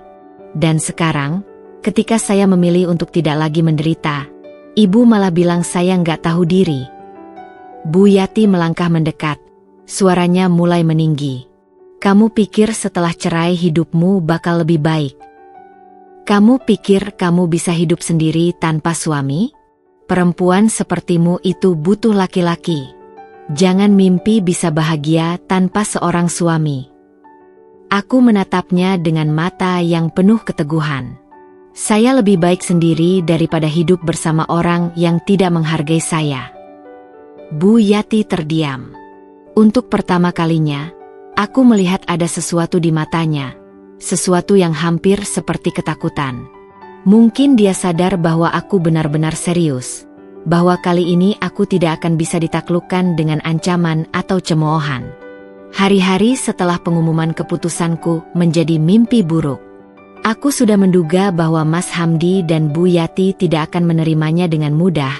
Dan sekarang, ketika saya memilih untuk tidak lagi menderita, ibu malah bilang saya nggak tahu diri." Bu Yati melangkah mendekat, suaranya mulai meninggi. "Kamu pikir setelah cerai hidupmu bakal lebih baik? Kamu pikir kamu bisa hidup sendiri tanpa suami? Perempuan sepertimu itu butuh laki-laki. Jangan mimpi bisa bahagia tanpa seorang suami." Aku menatapnya dengan mata yang penuh keteguhan. Saya lebih baik sendiri daripada hidup bersama orang yang tidak menghargai saya. Bu Yati terdiam. Untuk pertama kalinya, aku melihat ada sesuatu di matanya, sesuatu yang hampir seperti ketakutan. Mungkin dia sadar bahwa aku benar-benar serius, bahwa kali ini aku tidak akan bisa ditaklukkan dengan ancaman atau cemoohan. Hari-hari setelah pengumuman keputusanku menjadi mimpi buruk. Aku sudah menduga bahwa Mas Hamdi dan Bu Yati tidak akan menerimanya dengan mudah,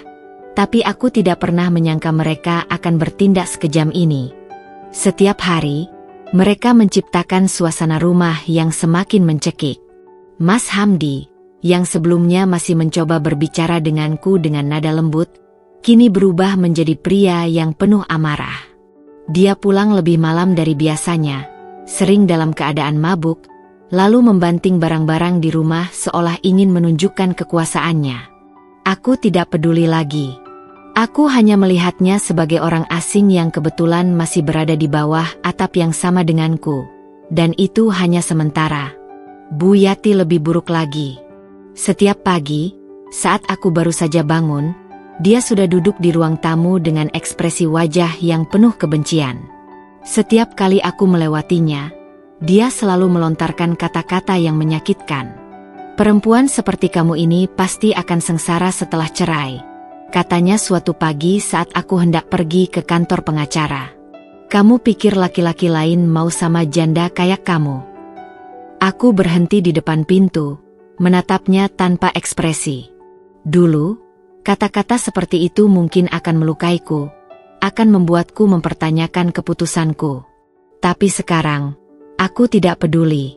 tapi aku tidak pernah menyangka mereka akan bertindak sekejam ini. Setiap hari, mereka menciptakan suasana rumah yang semakin mencekik. Mas Hamdi, yang sebelumnya masih mencoba berbicara denganku dengan nada lembut, kini berubah menjadi pria yang penuh amarah. Dia pulang lebih malam dari biasanya, sering dalam keadaan mabuk, lalu membanting barang-barang di rumah seolah ingin menunjukkan kekuasaannya. Aku tidak peduli lagi. Aku hanya melihatnya sebagai orang asing yang kebetulan masih berada di bawah atap yang sama denganku, dan itu hanya sementara. Bu Yati lebih buruk lagi. Setiap pagi, saat aku baru saja bangun, dia sudah duduk di ruang tamu dengan ekspresi wajah yang penuh kebencian. Setiap kali aku melewatinya, dia selalu melontarkan kata-kata yang menyakitkan. "Perempuan seperti kamu ini pasti akan sengsara setelah cerai," katanya suatu pagi saat aku hendak pergi ke kantor pengacara. "Kamu pikir laki-laki lain mau sama janda kayak kamu?" Aku berhenti di depan pintu, menatapnya tanpa ekspresi. Dulu, kata-kata seperti itu mungkin akan melukaiku, akan membuatku mempertanyakan keputusanku. Tapi sekarang, aku tidak peduli.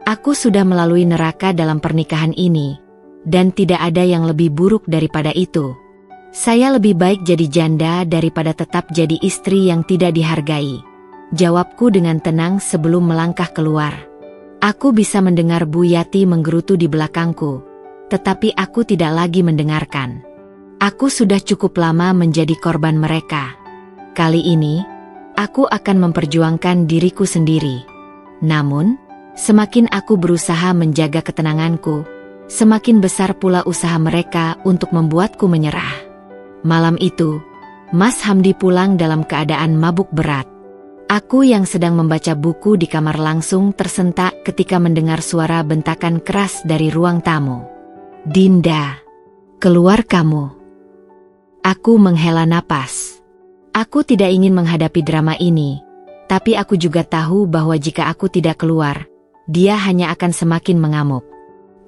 Aku sudah melalui neraka dalam pernikahan ini, dan tidak ada yang lebih buruk daripada itu. Saya lebih baik jadi janda daripada tetap jadi istri yang tidak dihargai, jawabku dengan tenang sebelum melangkah keluar. Aku bisa mendengar Bu Yati menggerutu di belakangku, tetapi aku tidak lagi mendengarkan. Aku sudah cukup lama menjadi korban mereka. Kali ini, aku akan memperjuangkan diriku sendiri. Namun, semakin aku berusaha menjaga ketenanganku, semakin besar pula usaha mereka untuk membuatku menyerah. Malam itu, Mas Hamdi pulang dalam keadaan mabuk berat. Aku yang sedang membaca buku di kamar langsung tersentak ketika mendengar suara bentakan keras dari ruang tamu. "Dinda, keluar kamu." Aku menghela napas. Aku tidak ingin menghadapi drama ini, tapi aku juga tahu bahwa jika aku tidak keluar, dia hanya akan semakin mengamuk.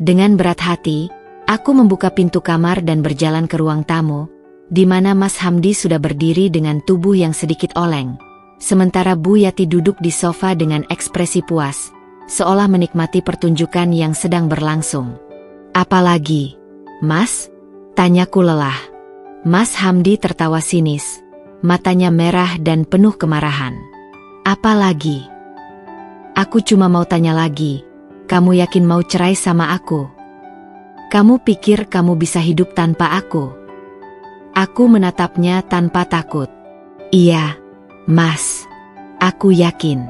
Dengan berat hati, aku membuka pintu kamar dan berjalan ke ruang tamu, di mana Mas Hamdi sudah berdiri dengan tubuh yang sedikit oleng. Sementara Bu Yati duduk di sofa dengan ekspresi puas, seolah menikmati pertunjukan yang sedang berlangsung. "Apalagi, Mas?" tanyaku lelah. Mas Hamdi tertawa sinis, matanya merah dan penuh kemarahan. "Apalagi? Aku cuma mau tanya lagi, kamu yakin mau cerai sama aku? Kamu pikir kamu bisa hidup tanpa aku?" Aku menatapnya tanpa takut. "Iya, Mas, aku yakin."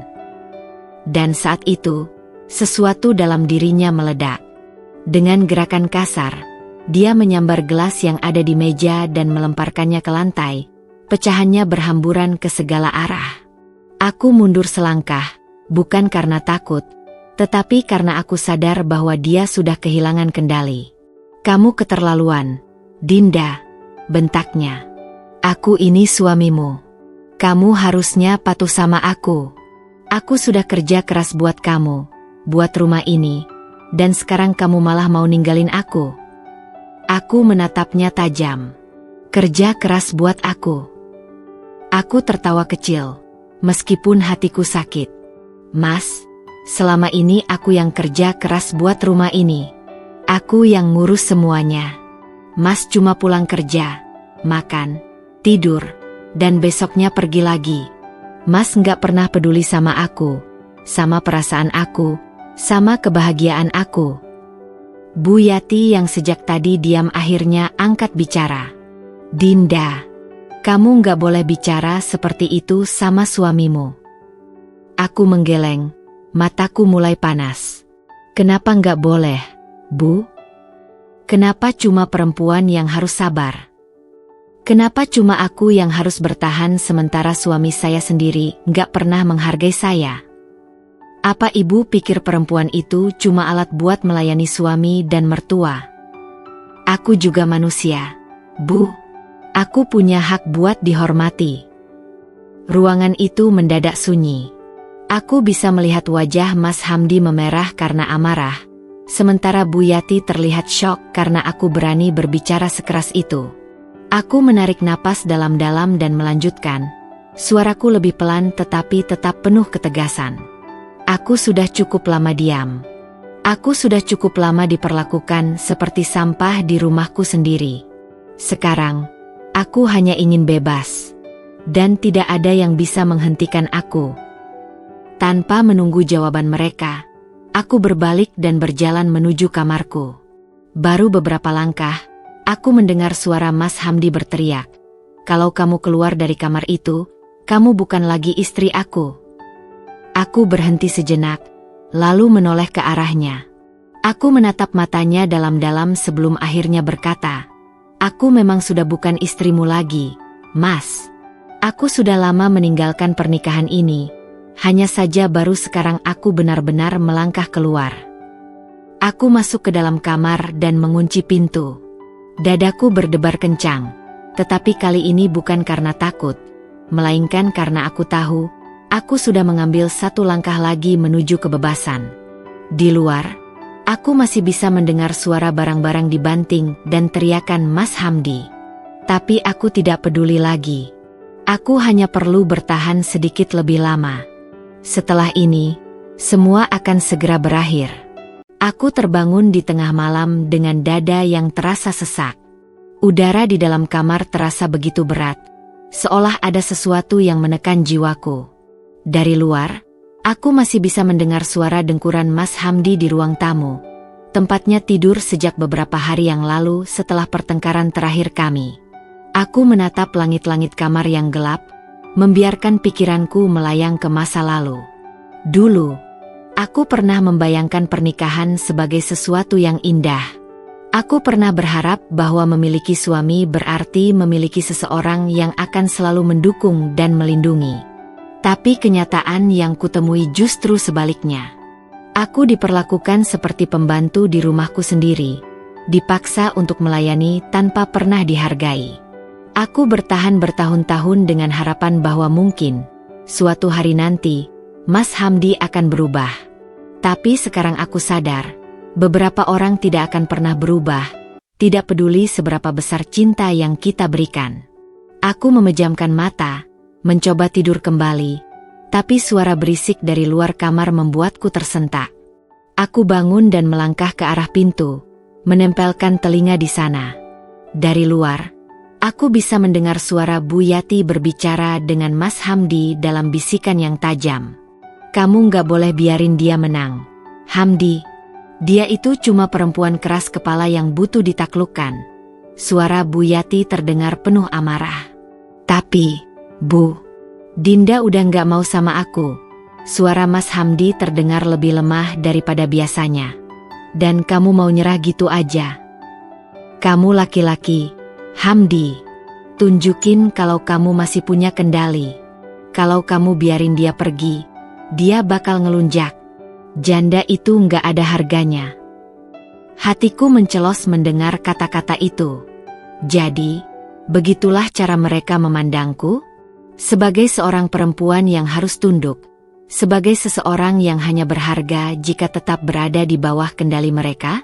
Dan saat itu, sesuatu dalam dirinya meledak. Dengan gerakan kasar, dia menyambar gelas yang ada di meja dan melemparkannya ke lantai. Pecahannya berhamburan ke segala arah. Aku mundur selangkah, bukan karena takut, tetapi karena aku sadar bahwa dia sudah kehilangan kendali. "Kamu keterlaluan, Dinda," bentaknya. "Aku ini suamimu. Kamu harusnya patuh sama aku. Aku sudah kerja keras buat kamu, buat rumah ini, dan sekarang kamu malah mau ninggalin aku." Aku menatapnya tajam. "Kerja keras buat aku?" Aku tertawa kecil, meskipun hatiku sakit. "Mas, selama ini aku yang kerja keras buat rumah ini. Aku yang ngurus semuanya. Mas cuma pulang kerja, makan, tidur, dan besoknya pergi lagi. Mas nggak pernah peduli sama aku, sama perasaan aku, sama kebahagiaan aku." Bu Yati yang sejak tadi diam akhirnya angkat bicara. "Dinda, kamu nggak boleh bicara seperti itu sama suamimu." Aku menggeleng, mataku mulai panas. "Kenapa nggak boleh, Bu? Kenapa cuma perempuan yang harus sabar? Kenapa cuma aku yang harus bertahan sementara suami saya sendiri nggak pernah menghargai saya? Apa ibu pikir perempuan itu cuma alat buat melayani suami dan mertua? Aku juga manusia, Bu. Aku punya hak buat dihormati." Ruangan itu mendadak sunyi. Aku bisa melihat wajah Mas Hamdi memerah karena amarah, sementara Bu Yati terlihat syok karena aku berani berbicara sekeras itu. Aku menarik napas dalam-dalam dan melanjutkan. Suaraku lebih pelan tetapi tetap penuh ketegasan. "Aku sudah cukup lama diam. Aku sudah cukup lama diperlakukan seperti sampah di rumahku sendiri. Sekarang, aku hanya ingin bebas. Dan tidak ada yang bisa menghentikan aku." Tanpa menunggu jawaban mereka, aku berbalik dan berjalan menuju kamarku. Baru beberapa langkah, aku mendengar suara Mas Hamdi berteriak, "Kalau kamu keluar dari kamar itu, kamu bukan lagi istri aku." Aku berhenti sejenak, lalu menoleh ke arahnya. Aku menatap matanya dalam-dalam sebelum akhirnya berkata, "Aku memang sudah bukan istrimu lagi, Mas. Aku sudah lama meninggalkan pernikahan ini, hanya saja baru sekarang aku benar-benar melangkah keluar." Aku masuk ke dalam kamar dan mengunci pintu. Dadaku berdebar kencang, tetapi kali ini bukan karena takut, melainkan karena aku tahu, aku sudah mengambil satu langkah lagi menuju kebebasan. Di luar, aku masih bisa mendengar suara barang-barang dibanting dan teriakan Mas Hamdi. Tapi aku tidak peduli lagi. Aku hanya perlu bertahan sedikit lebih lama. Setelah ini, semua akan segera berakhir. Aku terbangun di tengah malam dengan dada yang terasa sesak. Udara di dalam kamar terasa begitu berat, seolah ada sesuatu yang menekan jiwaku. Dari luar, aku masih bisa mendengar suara dengkuran Mas Hamdi di ruang tamu. Tempatnya tidur sejak beberapa hari yang lalu setelah pertengkaran terakhir kami. Aku menatap langit-langit kamar yang gelap, membiarkan pikiranku melayang ke masa lalu. Dulu, aku pernah membayangkan pernikahan sebagai sesuatu yang indah. Aku pernah berharap bahwa memiliki suami berarti memiliki seseorang yang akan selalu mendukung dan melindungi. Tapi kenyataan yang kutemui justru sebaliknya. Aku diperlakukan seperti pembantu di rumahku sendiri, dipaksa untuk melayani tanpa pernah dihargai. Aku bertahan bertahun-tahun dengan harapan bahwa mungkin suatu hari nanti Mas Hamdi akan berubah. Tapi sekarang aku sadar, beberapa orang tidak akan pernah berubah, tidak peduli seberapa besar cinta yang kita berikan. Aku memejamkan mata, mencoba tidur kembali, tapi suara berisik dari luar kamar membuatku tersentak. Aku bangun dan melangkah ke arah pintu, menempelkan telinga di sana. Dari luar, aku bisa mendengar suara Bu Yati berbicara dengan Mas Hamdi dalam bisikan yang tajam. Kamu nggak boleh biarin dia menang, Hamdi. Dia itu cuma perempuan keras kepala yang butuh ditaklukkan. Suara Bu Yati terdengar penuh amarah. Tapi, Bu, Dinda udah nggak mau sama aku. Suara Mas Hamdi terdengar lebih lemah daripada biasanya. Dan kamu mau nyerah gitu aja? Kamu laki-laki, Hamdi. Tunjukin kalau kamu masih punya kendali. Kalau kamu biarin dia pergi, dia bakal ngelunjak. Janda itu nggak ada harganya. Hatiku mencelos mendengar kata-kata itu. Jadi, begitulah cara mereka memandangku? Sebagai seorang perempuan yang harus tunduk. Sebagai seseorang yang hanya berharga jika tetap berada di bawah kendali mereka?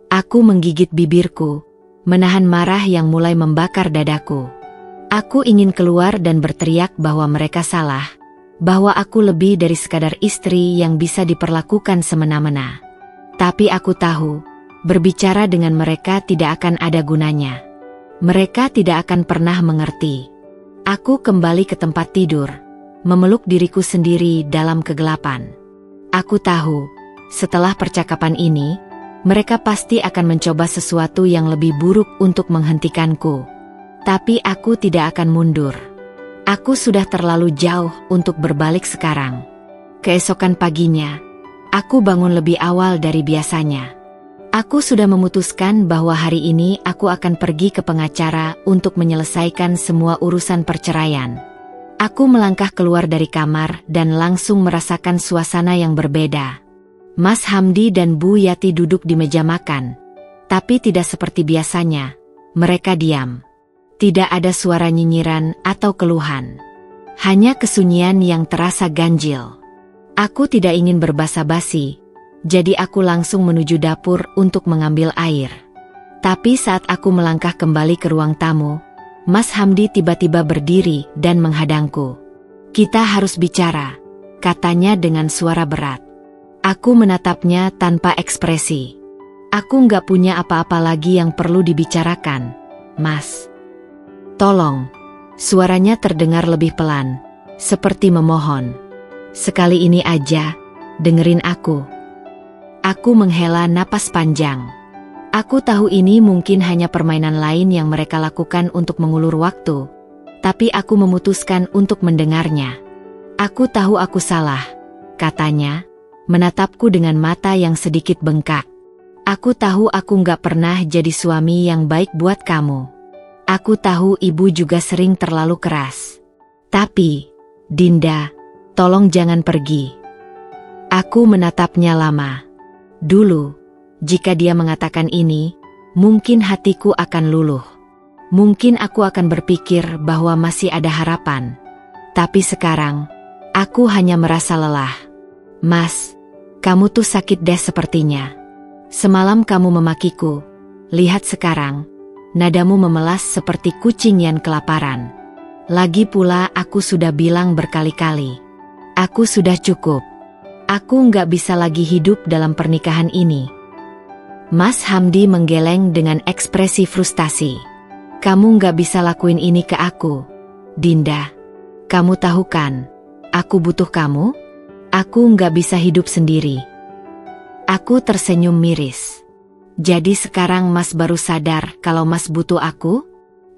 Aku menggigit bibirku, menahan marah yang mulai membakar dadaku. Aku ingin keluar dan berteriak bahwa mereka salah, bahwa aku lebih dari sekadar istri yang bisa diperlakukan semena-mena. Tapi aku tahu, berbicara dengan mereka tidak akan ada gunanya. Mereka tidak akan pernah mengerti. Aku kembali ke tempat tidur, memeluk diriku sendiri dalam kegelapan. Aku tahu, setelah percakapan ini, mereka pasti akan mencoba sesuatu yang lebih buruk untuk menghentikanku. Tapi aku tidak akan mundur. Aku sudah terlalu jauh untuk berbalik sekarang. Keesokan paginya, aku bangun lebih awal dari biasanya. Aku sudah memutuskan bahwa hari ini aku akan pergi ke pengacara untuk menyelesaikan semua urusan perceraian. Aku melangkah keluar dari kamar dan langsung merasakan suasana yang berbeda. Mas Hamdi dan Bu Yati duduk di meja makan. Tapi tidak seperti biasanya, mereka diam. Tidak ada suara nyinyiran atau keluhan. Hanya kesunyian yang terasa ganjil. Aku tidak ingin berbasa-basi, jadi aku langsung menuju dapur untuk mengambil air. Tapi saat aku melangkah kembali ke ruang tamu, Mas Hamdi tiba-tiba berdiri dan menghadangku. Kita harus bicara, katanya dengan suara berat. Aku menatapnya tanpa ekspresi. Aku nggak punya apa-apa lagi yang perlu dibicarakan, Mas. Tolong, suaranya terdengar lebih pelan, seperti memohon. Sekali ini aja, dengerin aku. Aku menghela napas panjang. Aku tahu ini mungkin hanya permainan lain yang mereka lakukan untuk mengulur waktu, tapi aku memutuskan untuk mendengarnya. Aku tahu aku salah, katanya, menatapku dengan mata yang sedikit bengkak. Aku tahu aku nggak pernah jadi suami yang baik buat kamu. Aku tahu ibu juga sering terlalu keras. Tapi, Dinda, tolong jangan pergi. Aku menatapnya lama. Dulu, jika dia mengatakan ini, mungkin hatiku akan luluh. Mungkin aku akan berpikir bahwa masih ada harapan. Tapi sekarang, aku hanya merasa lelah. Mas, kamu tuh sakit deh sepertinya. Semalam kamu memakiku. Lihat sekarang. Nadamu memelas seperti kucing yang kelaparan. Lagi pula aku sudah bilang berkali-kali. Aku sudah cukup. Aku nggak bisa lagi hidup dalam pernikahan ini. Mas Hamdi menggeleng dengan ekspresi frustasi. Kamu nggak bisa lakuin ini ke aku, Dinda. Kamu tahu kan, aku butuh kamu. Aku nggak bisa hidup sendiri. Aku tersenyum miris. Jadi sekarang Mas baru sadar kalau Mas butuh aku?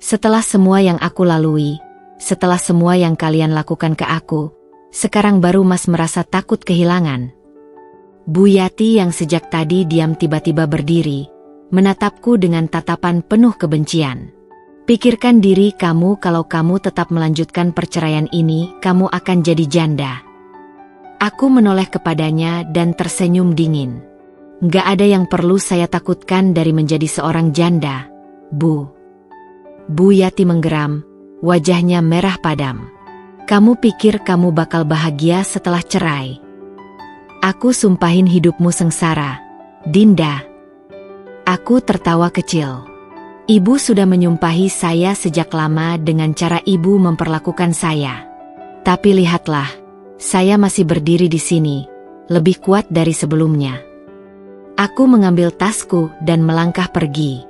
Setelah semua yang aku lalui, setelah semua yang kalian lakukan ke aku, sekarang baru Mas merasa takut kehilangan. Bu Yati yang sejak tadi diam tiba-tiba berdiri, menatapku dengan tatapan penuh kebencian. Pikirkan diri kamu, kalau kamu tetap melanjutkan perceraian ini, kamu akan jadi janda. Aku menoleh kepadanya dan tersenyum dingin. Gak ada yang perlu saya takutkan dari menjadi seorang janda, Bu. Bu Yati menggeram, wajahnya merah padam. Kamu pikir kamu bakal bahagia setelah cerai? Aku sumpahin hidupmu sengsara, Dinda. Aku tertawa kecil. Ibu sudah menyumpahi saya sejak lama dengan cara ibu memperlakukan saya. Tapi lihatlah, saya masih berdiri di sini, lebih kuat dari sebelumnya. Aku mengambil tasku dan melangkah pergi.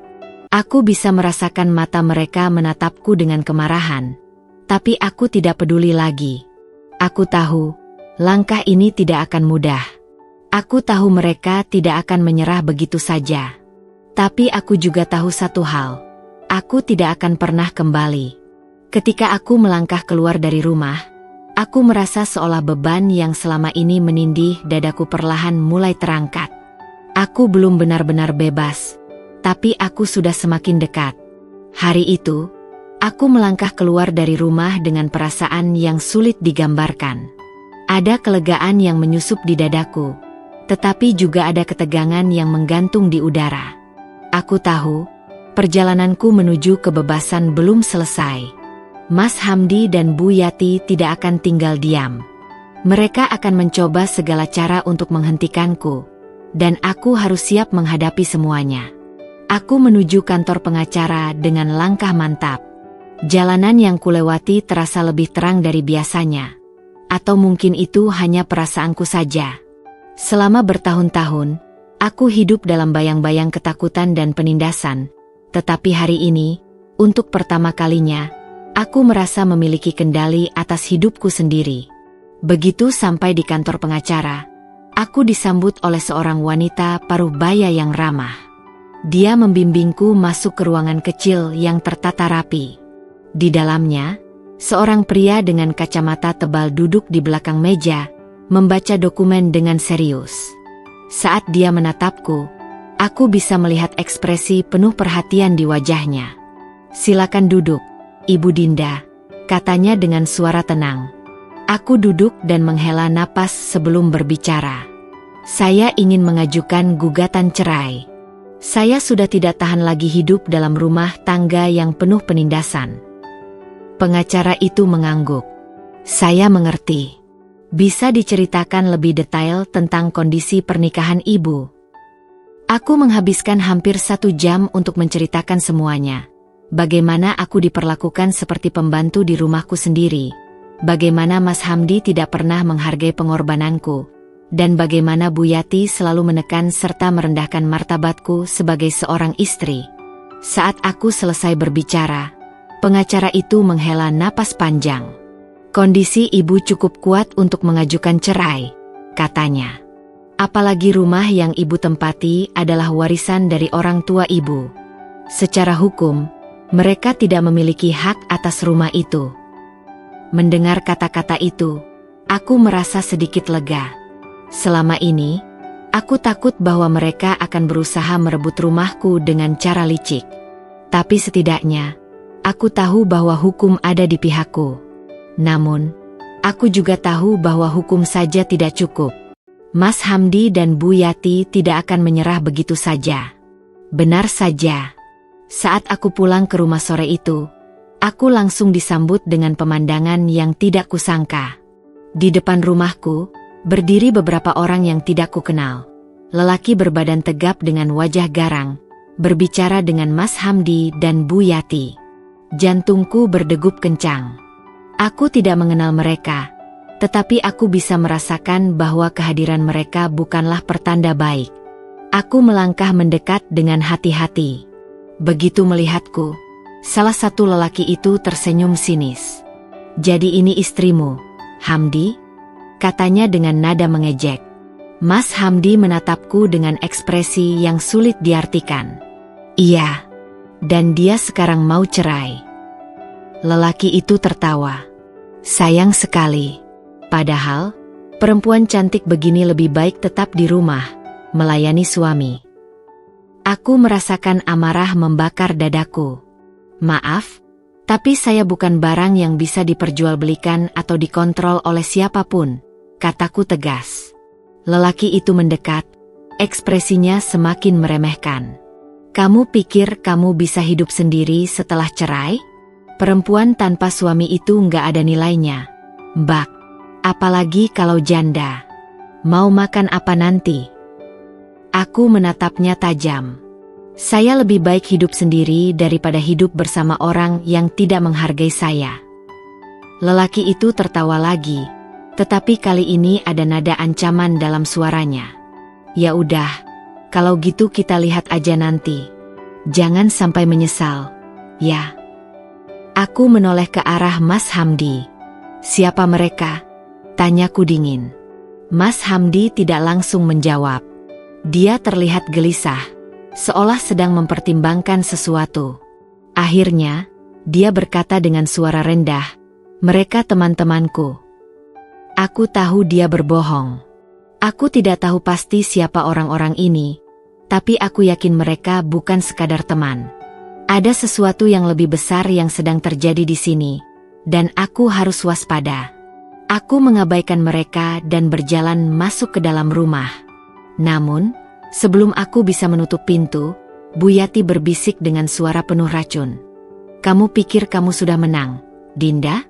Aku bisa merasakan mata mereka menatapku dengan kemarahan, tapi aku tidak peduli lagi. Aku tahu, langkah ini tidak akan mudah. Aku tahu mereka tidak akan menyerah begitu saja. Tapi aku juga tahu satu hal, aku tidak akan pernah kembali. Ketika aku melangkah keluar dari rumah, aku merasa seolah beban yang selama ini menindih dadaku perlahan mulai terangkat. Aku belum benar-benar bebas, tapi aku sudah semakin dekat. Hari itu, aku melangkah keluar dari rumah dengan perasaan yang sulit digambarkan. Ada kelegaan yang menyusup di dadaku, tetapi juga ada ketegangan yang menggantung di udara. Aku tahu, perjalananku menuju kebebasan belum selesai. Mas Hamdi dan Bu Yati tidak akan tinggal diam. Mereka akan mencoba segala cara untuk menghentikanku, dan aku harus siap menghadapi semuanya. Aku menuju kantor pengacara dengan langkah mantap. Jalanan yang kulewati terasa lebih terang dari biasanya. Atau mungkin itu hanya perasaanku saja. Selama bertahun-tahun, aku hidup dalam bayang-bayang ketakutan dan penindasan. Tetapi hari ini, untuk pertama kalinya, aku merasa memiliki kendali atas hidupku sendiri. Begitu sampai di kantor pengacara, aku disambut oleh seorang wanita paruh baya yang ramah. Dia membimbingku masuk ke ruangan kecil yang tertata rapi. Di dalamnya, seorang pria dengan kacamata tebal duduk di belakang meja, membaca dokumen dengan serius. Saat dia menatapku, aku bisa melihat ekspresi penuh perhatian di wajahnya. "Silakan duduk, Ibu Dinda," katanya dengan suara tenang. Aku duduk dan menghela napas sebelum berbicara. Saya ingin mengajukan gugatan cerai. Saya sudah tidak tahan lagi hidup dalam rumah tangga yang penuh penindasan. Pengacara itu mengangguk. Saya mengerti. Bisa diceritakan lebih detail tentang kondisi pernikahan Ibu? Aku menghabiskan hampir 1 jam untuk menceritakan semuanya. Bagaimana aku diperlakukan seperti pembantu di rumahku sendiri. Bagaimana Mas Hamdi tidak pernah menghargai pengorbananku. Dan bagaimana Bu Yati selalu menekan serta merendahkan martabatku sebagai seorang istri. Saat aku selesai berbicara, pengacara itu menghela napas panjang. "Kondisi Ibu cukup kuat untuk mengajukan cerai," katanya. "Apalagi rumah yang Ibu tempati adalah warisan dari orang tua Ibu. Secara hukum, mereka tidak memiliki hak atas rumah itu." Mendengar kata-kata itu, aku merasa sedikit lega. Selama ini, aku takut bahwa mereka akan berusaha merebut rumahku dengan cara licik. Tapi setidaknya, aku tahu bahwa hukum ada di pihakku. Namun, aku juga tahu bahwa hukum saja tidak cukup. Mas Hamdi dan Bu Yati tidak akan menyerah begitu saja. Benar saja. Saat aku pulang ke rumah sore itu, aku langsung disambut dengan pemandangan yang tidak kusangka. Di depan rumahku, berdiri beberapa orang yang tidak kukenal. Lelaki berbadan tegap dengan wajah garang, berbicara dengan Mas Hamdi dan Bu Yati. Jantungku berdegup kencang. Aku tidak mengenal mereka, tetapi aku bisa merasakan bahwa kehadiran mereka bukanlah pertanda baik. Aku melangkah mendekat dengan hati-hati. Begitu melihatku, salah satu lelaki itu tersenyum sinis. "Jadi ini istrimu, Hamdi?" katanya dengan nada mengejek. Mas Hamdi menatapku dengan ekspresi yang sulit diartikan. "Iya, dan dia sekarang mau cerai." Lelaki itu tertawa. "Sayang sekali. Padahal, perempuan cantik begini lebih baik tetap di rumah, melayani suami." Aku merasakan amarah membakar dadaku. Maaf, tapi saya bukan barang yang bisa diperjualbelikan atau dikontrol oleh siapapun, kataku tegas. Lelaki itu mendekat, ekspresinya semakin meremehkan. Kamu pikir kamu bisa hidup sendiri setelah cerai? Perempuan tanpa suami itu nggak ada nilainya, Mbak. Apalagi kalau janda. Mau makan apa nanti? Aku menatapnya tajam. Saya lebih baik hidup sendiri daripada hidup bersama orang yang tidak menghargai saya. Lelaki itu tertawa lagi, tetapi kali ini ada nada ancaman dalam suaranya. Ya udah, kalau gitu kita lihat aja nanti. Jangan sampai menyesal, ya. Aku menoleh ke arah Mas Hamdi. Siapa mereka? Tanyaku dingin. Mas Hamdi tidak langsung menjawab. Dia terlihat gelisah, seolah sedang mempertimbangkan sesuatu. Akhirnya, dia berkata dengan suara rendah, "Mereka teman-temanku." Aku tahu dia berbohong. Aku tidak tahu pasti siapa orang-orang ini, tapi aku yakin mereka bukan sekadar teman. Ada sesuatu yang lebih besar yang sedang terjadi di sini, dan aku harus waspada. Aku mengabaikan mereka dan berjalan masuk ke dalam rumah. Namun, sebelum aku bisa menutup pintu, Bu Yati berbisik dengan suara penuh racun. "Kamu pikir kamu sudah menang, Dinda?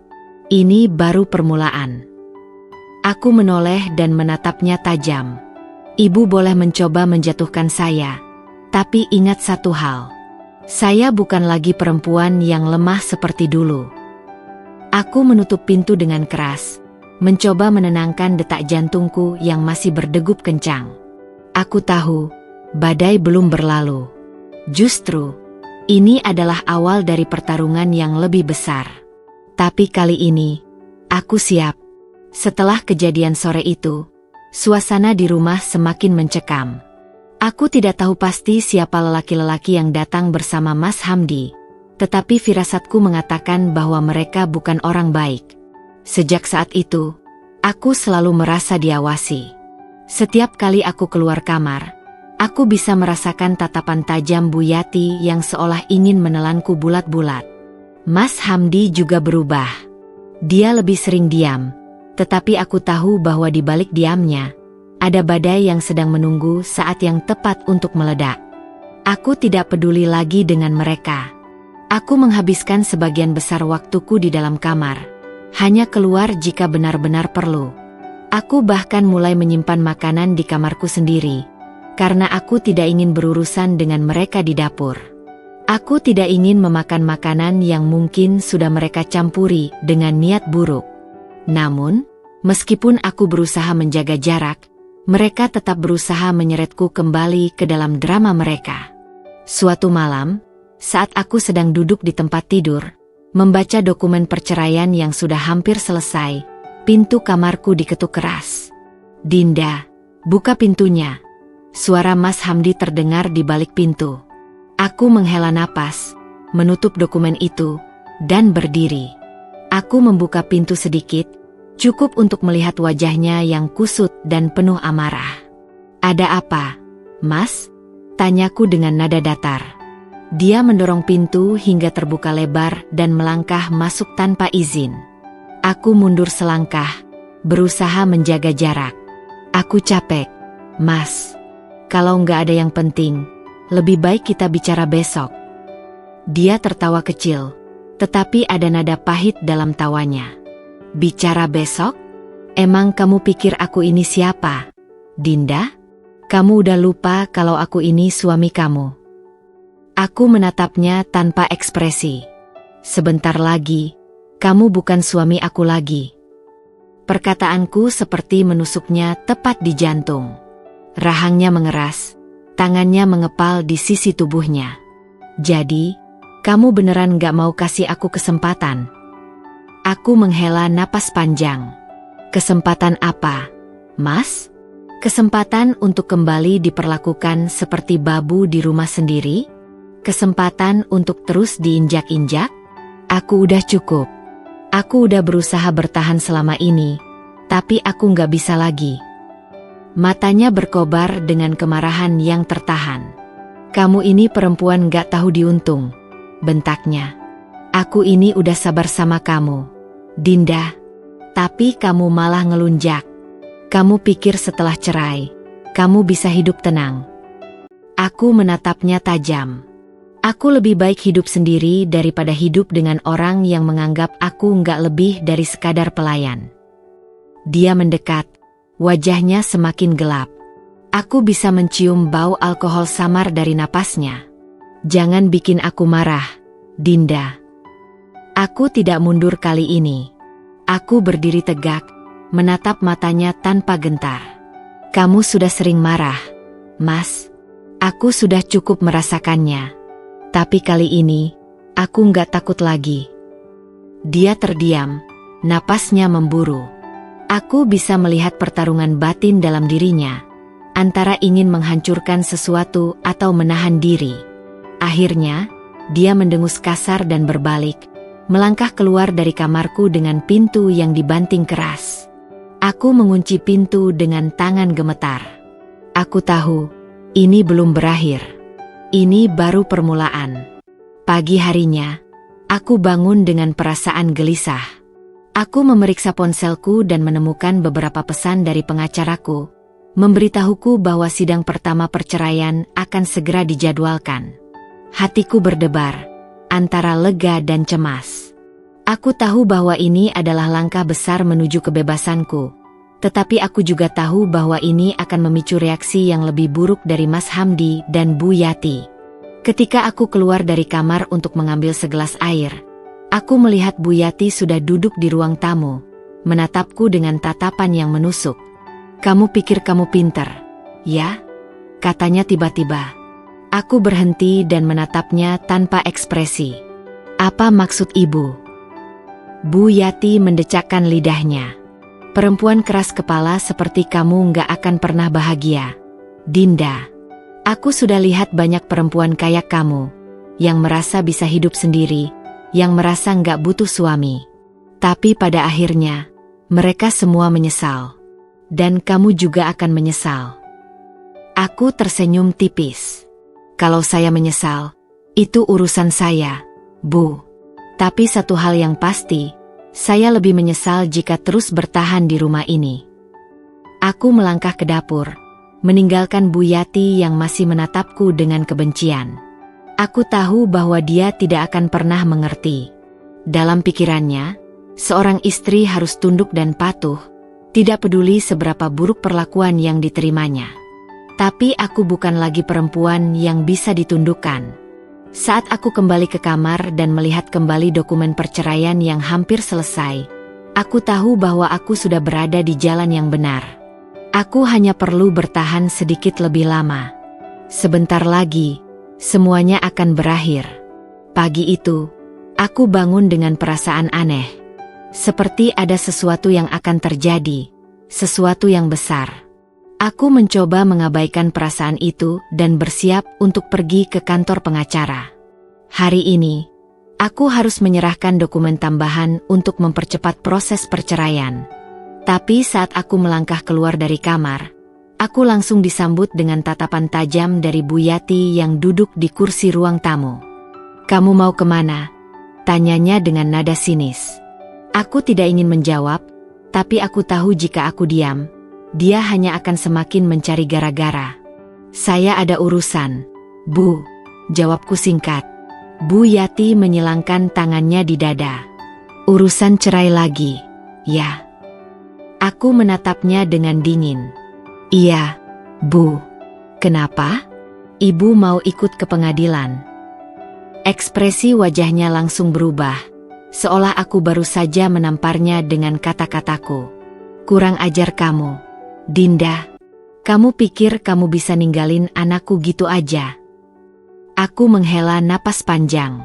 Ini baru permulaan." Aku menoleh dan menatapnya tajam. "Ibu boleh mencoba menjatuhkan saya, tapi ingat satu hal. Saya bukan lagi perempuan yang lemah seperti dulu." Aku menutup pintu dengan keras, mencoba menenangkan detak jantungku yang masih berdegup kencang. Aku tahu, badai belum berlalu. Justru, ini adalah awal dari pertarungan yang lebih besar. Tapi kali ini, aku siap. Setelah kejadian sore itu, suasana di rumah semakin mencekam. Aku tidak tahu pasti siapa lelaki-lelaki yang datang bersama Mas Hamdi, tetapi firasatku mengatakan bahwa mereka bukan orang baik. Sejak saat itu, aku selalu merasa diawasi. Setiap kali aku keluar kamar, aku bisa merasakan tatapan tajam Bu Yati yang seolah ingin menelanku bulat-bulat. Mas Hamdi juga berubah. Dia lebih sering diam, tetapi aku tahu bahwa di balik diamnya, ada badai yang sedang menunggu saat yang tepat untuk meledak. Aku tidak peduli lagi dengan mereka. Aku menghabiskan sebagian besar waktuku di dalam kamar, hanya keluar jika benar-benar perlu. Aku bahkan mulai menyimpan makanan di kamarku sendiri, karena aku tidak ingin berurusan dengan mereka di dapur. Aku tidak ingin memakan makanan yang mungkin sudah mereka campuri dengan niat buruk. Namun, meskipun aku berusaha menjaga jarak, mereka tetap berusaha menyeretku kembali ke dalam drama mereka. Suatu malam, saat aku sedang duduk di tempat tidur, membaca dokumen perceraian yang sudah hampir selesai, pintu kamarku diketuk keras. "Dinda, buka pintunya." Suara Mas Hamdi terdengar di balik pintu. Aku menghela napas, menutup dokumen itu, dan berdiri. Aku membuka pintu sedikit, cukup untuk melihat wajahnya yang kusut dan penuh amarah. "Ada apa, Mas?" Tanyaku dengan nada datar. Dia mendorong pintu hingga terbuka lebar dan melangkah masuk tanpa izin. Aku mundur selangkah, berusaha menjaga jarak. "Aku capek, Mas. Kalau nggak ada yang penting, lebih baik kita bicara besok." Dia tertawa kecil, tetapi ada nada pahit dalam tawanya. "Bicara besok? Emang kamu pikir aku ini siapa, Dinda? Kamu udah lupa kalau aku ini suami kamu." Aku menatapnya tanpa ekspresi. "Sebentar lagi, kamu bukan suami aku lagi." Perkataanku seperti menusuknya tepat di jantung. Rahangnya mengeras, tangannya mengepal di sisi tubuhnya. "Jadi, kamu beneran gak mau kasih aku kesempatan?" Aku menghela napas panjang. "Kesempatan apa, Mas? Kesempatan untuk kembali diperlakukan seperti babu di rumah sendiri? Kesempatan untuk terus diinjak-injak? Aku udah cukup. Aku udah berusaha bertahan selama ini, tapi aku nggak bisa lagi." Matanya berkobar dengan kemarahan yang tertahan. Kamu ini perempuan gak tahu diuntung, bentaknya. Aku ini udah sabar sama kamu, Dinda. Tapi kamu malah ngelunjak. Kamu pikir setelah cerai, kamu bisa hidup tenang. Aku menatapnya tajam. Aku lebih baik hidup sendiri daripada hidup dengan orang yang menganggap aku nggak lebih dari sekadar pelayan. Dia mendekat, wajahnya semakin gelap. Aku bisa mencium bau alkohol samar dari napasnya. Jangan bikin aku marah, Dinda. Aku tidak mundur kali ini. Aku berdiri tegak, menatap matanya tanpa gentar. Kamu sudah sering marah, Mas. Aku sudah cukup merasakannya. Tapi kali ini, aku nggak takut lagi. Dia terdiam, napasnya memburu. Aku bisa melihat pertarungan batin dalam dirinya, antara ingin menghancurkan sesuatu atau menahan diri. Akhirnya, dia mendengus kasar dan berbalik, melangkah keluar dari kamarku dengan pintu yang dibanting keras. Aku mengunci pintu dengan tangan gemetar. Aku tahu, ini belum berakhir. Ini baru permulaan. Pagi harinya, aku bangun dengan perasaan gelisah. Aku memeriksa ponselku dan menemukan beberapa pesan dari pengacaraku, memberitahuku bahwa sidang pertama perceraian akan segera dijadwalkan. Hatiku berdebar, antara lega dan cemas. Aku tahu bahwa ini adalah langkah besar menuju kebebasanku, tetapi aku juga tahu bahwa ini akan memicu reaksi yang lebih buruk dari Mas Hamdi dan Bu Yati. Ketika aku keluar dari kamar untuk mengambil segelas air, aku melihat Bu Yati sudah duduk di ruang tamu, menatapku dengan tatapan yang menusuk. "Kamu pikir kamu pinter, ya?" katanya tiba-tiba. Aku berhenti dan menatapnya tanpa ekspresi. "Apa maksud ibu?" Bu Yati mendecakkan lidahnya. "Perempuan keras kepala seperti kamu nggak akan pernah bahagia, Dinda. Aku sudah lihat banyak perempuan kayak kamu, yang merasa bisa hidup sendiri, yang merasa nggak butuh suami. Tapi pada akhirnya, mereka semua menyesal. Dan kamu juga akan menyesal." Aku tersenyum tipis. "Kalau saya menyesal, itu urusan saya, Bu. Tapi satu hal yang pasti, saya lebih menyesal jika terus bertahan di rumah ini." Aku melangkah ke dapur, meninggalkan Bu Yati yang masih menatapku dengan kebencian. Aku tahu bahwa dia tidak akan pernah mengerti. Dalam pikirannya, seorang istri harus tunduk dan patuh, tidak peduli seberapa buruk perlakuan yang diterimanya. Tapi aku bukan lagi perempuan yang bisa ditundukkan. Saat aku kembali ke kamar dan melihat kembali dokumen perceraian yang hampir selesai, aku tahu bahwa aku sudah berada di jalan yang benar. Aku hanya perlu bertahan sedikit lebih lama. Sebentar lagi, semuanya akan berakhir. Pagi itu, aku bangun dengan perasaan aneh. Seperti ada sesuatu yang akan terjadi, sesuatu yang besar. Aku mencoba mengabaikan perasaan itu dan bersiap untuk pergi ke kantor pengacara. Hari ini, aku harus menyerahkan dokumen tambahan untuk mempercepat proses perceraian. Tapi saat aku melangkah keluar dari kamar, aku langsung disambut dengan tatapan tajam dari Bu Yati yang duduk di kursi ruang tamu. "Kamu mau kemana?" tanyanya dengan nada sinis. Aku tidak ingin menjawab, tapi aku tahu jika aku diam, dia hanya akan semakin mencari gara-gara. "Saya ada urusan, Bu," jawabku singkat. Bu Yati menyilangkan tangannya di dada. "Urusan cerai lagi, ya?" Aku menatapnya dengan dingin. "Iya, Bu. Kenapa? Ibu mau ikut ke pengadilan?" Ekspresi wajahnya langsung berubah, seolah aku baru saja menamparnya dengan kata-kataku. "Kurang ajar kamu, Dinda. Kamu pikir kamu bisa ninggalin anakku gitu aja?" Aku menghela napas panjang.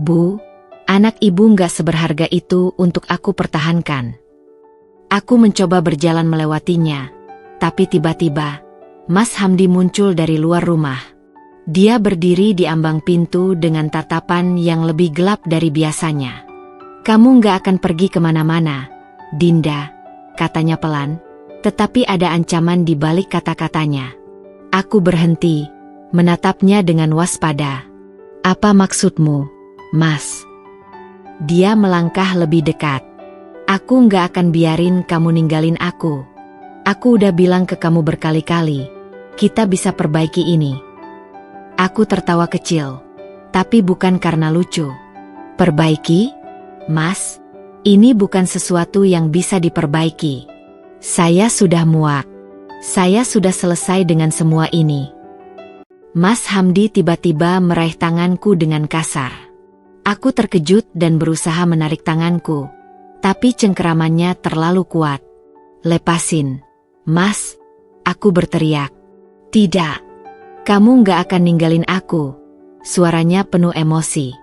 "Bu, anak ibu nggak seberharga itu untuk aku pertahankan." Aku mencoba berjalan melewatinya, tapi tiba-tiba, Mas Hamdi muncul dari luar rumah. Dia berdiri di ambang pintu dengan tatapan yang lebih gelap dari biasanya. "Kamu nggak akan pergi kemana-mana, Dinda," katanya pelan, tetapi ada ancaman di balik kata-katanya. Aku berhenti, menatapnya dengan waspada. "Apa maksudmu, Mas?" Dia melangkah lebih dekat. "Aku nggak akan biarin kamu ninggalin aku. Aku udah bilang ke kamu berkali-kali, kita bisa perbaiki ini." Aku tertawa kecil, tapi bukan karena lucu. "Perbaiki? Mas, ini bukan sesuatu yang bisa diperbaiki. Saya sudah muak. Saya sudah selesai dengan semua ini." Mas Hamdi tiba-tiba meraih tanganku dengan kasar. Aku terkejut dan berusaha menarik tanganku, tapi cengkeramannya terlalu kuat. "Lepasin, Mas," aku berteriak. "Tidak, kamu nggak akan ninggalin aku." Suaranya penuh emosi.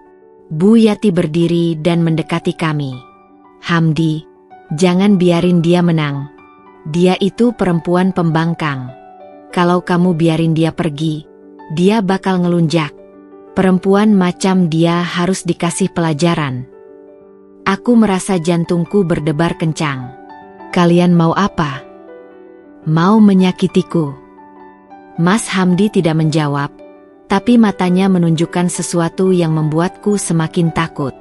Bu Yati berdiri dan mendekati kami. "Hamdi, jangan biarin dia menang. Dia itu perempuan pembangkang. Kalau kamu biarin dia pergi, dia bakal ngelunjak. Perempuan macam dia harus dikasih pelajaran." Aku merasa jantungku berdebar kencang. "Kalian mau apa? Mau menyakitiku?" Mas Hamdi tidak menjawab, tapi matanya menunjukkan sesuatu yang membuatku semakin takut.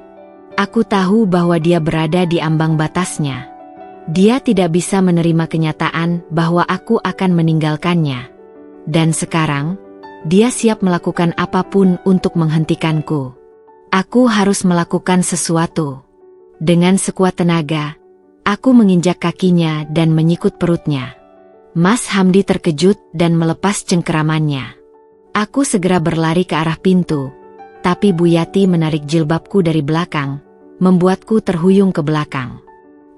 Aku tahu bahwa dia berada di ambang batasnya. Dia tidak bisa menerima kenyataan bahwa aku akan meninggalkannya. Dan sekarang, dia siap melakukan apapun untuk menghentikanku. Aku harus melakukan sesuatu. Dengan sekuat tenaga, aku menginjak kakinya dan menyikut perutnya. Mas Hamdi terkejut dan melepas cengkeramannya. Aku segera berlari ke arah pintu, tapi Bu Yati menarik jilbabku dari belakang, membuatku terhuyung ke belakang.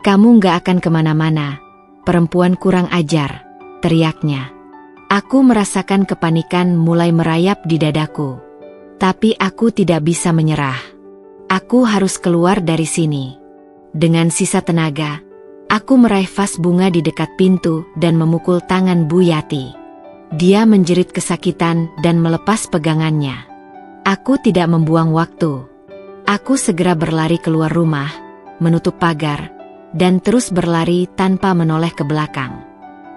"Kamu nggak akan kemana-mana, perempuan kurang ajar," teriaknya. Aku merasakan kepanikan mulai merayap di dadaku. Tapi aku tidak bisa menyerah. Aku harus keluar dari sini. Dengan sisa tenaga, aku meraih vas bunga di dekat pintu dan memukul tangan Bu Yati. Dia menjerit kesakitan dan melepas pegangannya. Aku tidak membuang waktu. Aku segera berlari keluar rumah, menutup pagar, dan terus berlari tanpa menoleh ke belakang.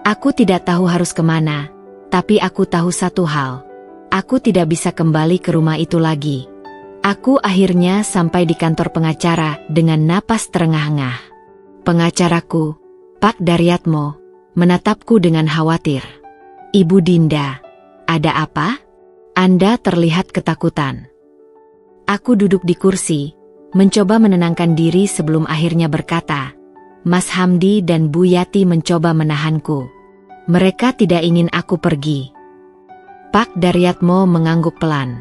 Aku tidak tahu harus kemana, tapi aku tahu satu hal. Aku tidak bisa kembali ke rumah itu lagi. Aku akhirnya sampai di kantor pengacara dengan napas terengah-engah. Pengacaraku, Pak Daryatmo, menatapku dengan khawatir. "Ibu Dinda, ada apa? Anda terlihat ketakutan." Aku duduk di kursi, mencoba menenangkan diri sebelum akhirnya berkata, "Mas Hamdi dan Bu Yati mencoba menahanku. Mereka tidak ingin aku pergi." Pak Daryatmo mengangguk pelan.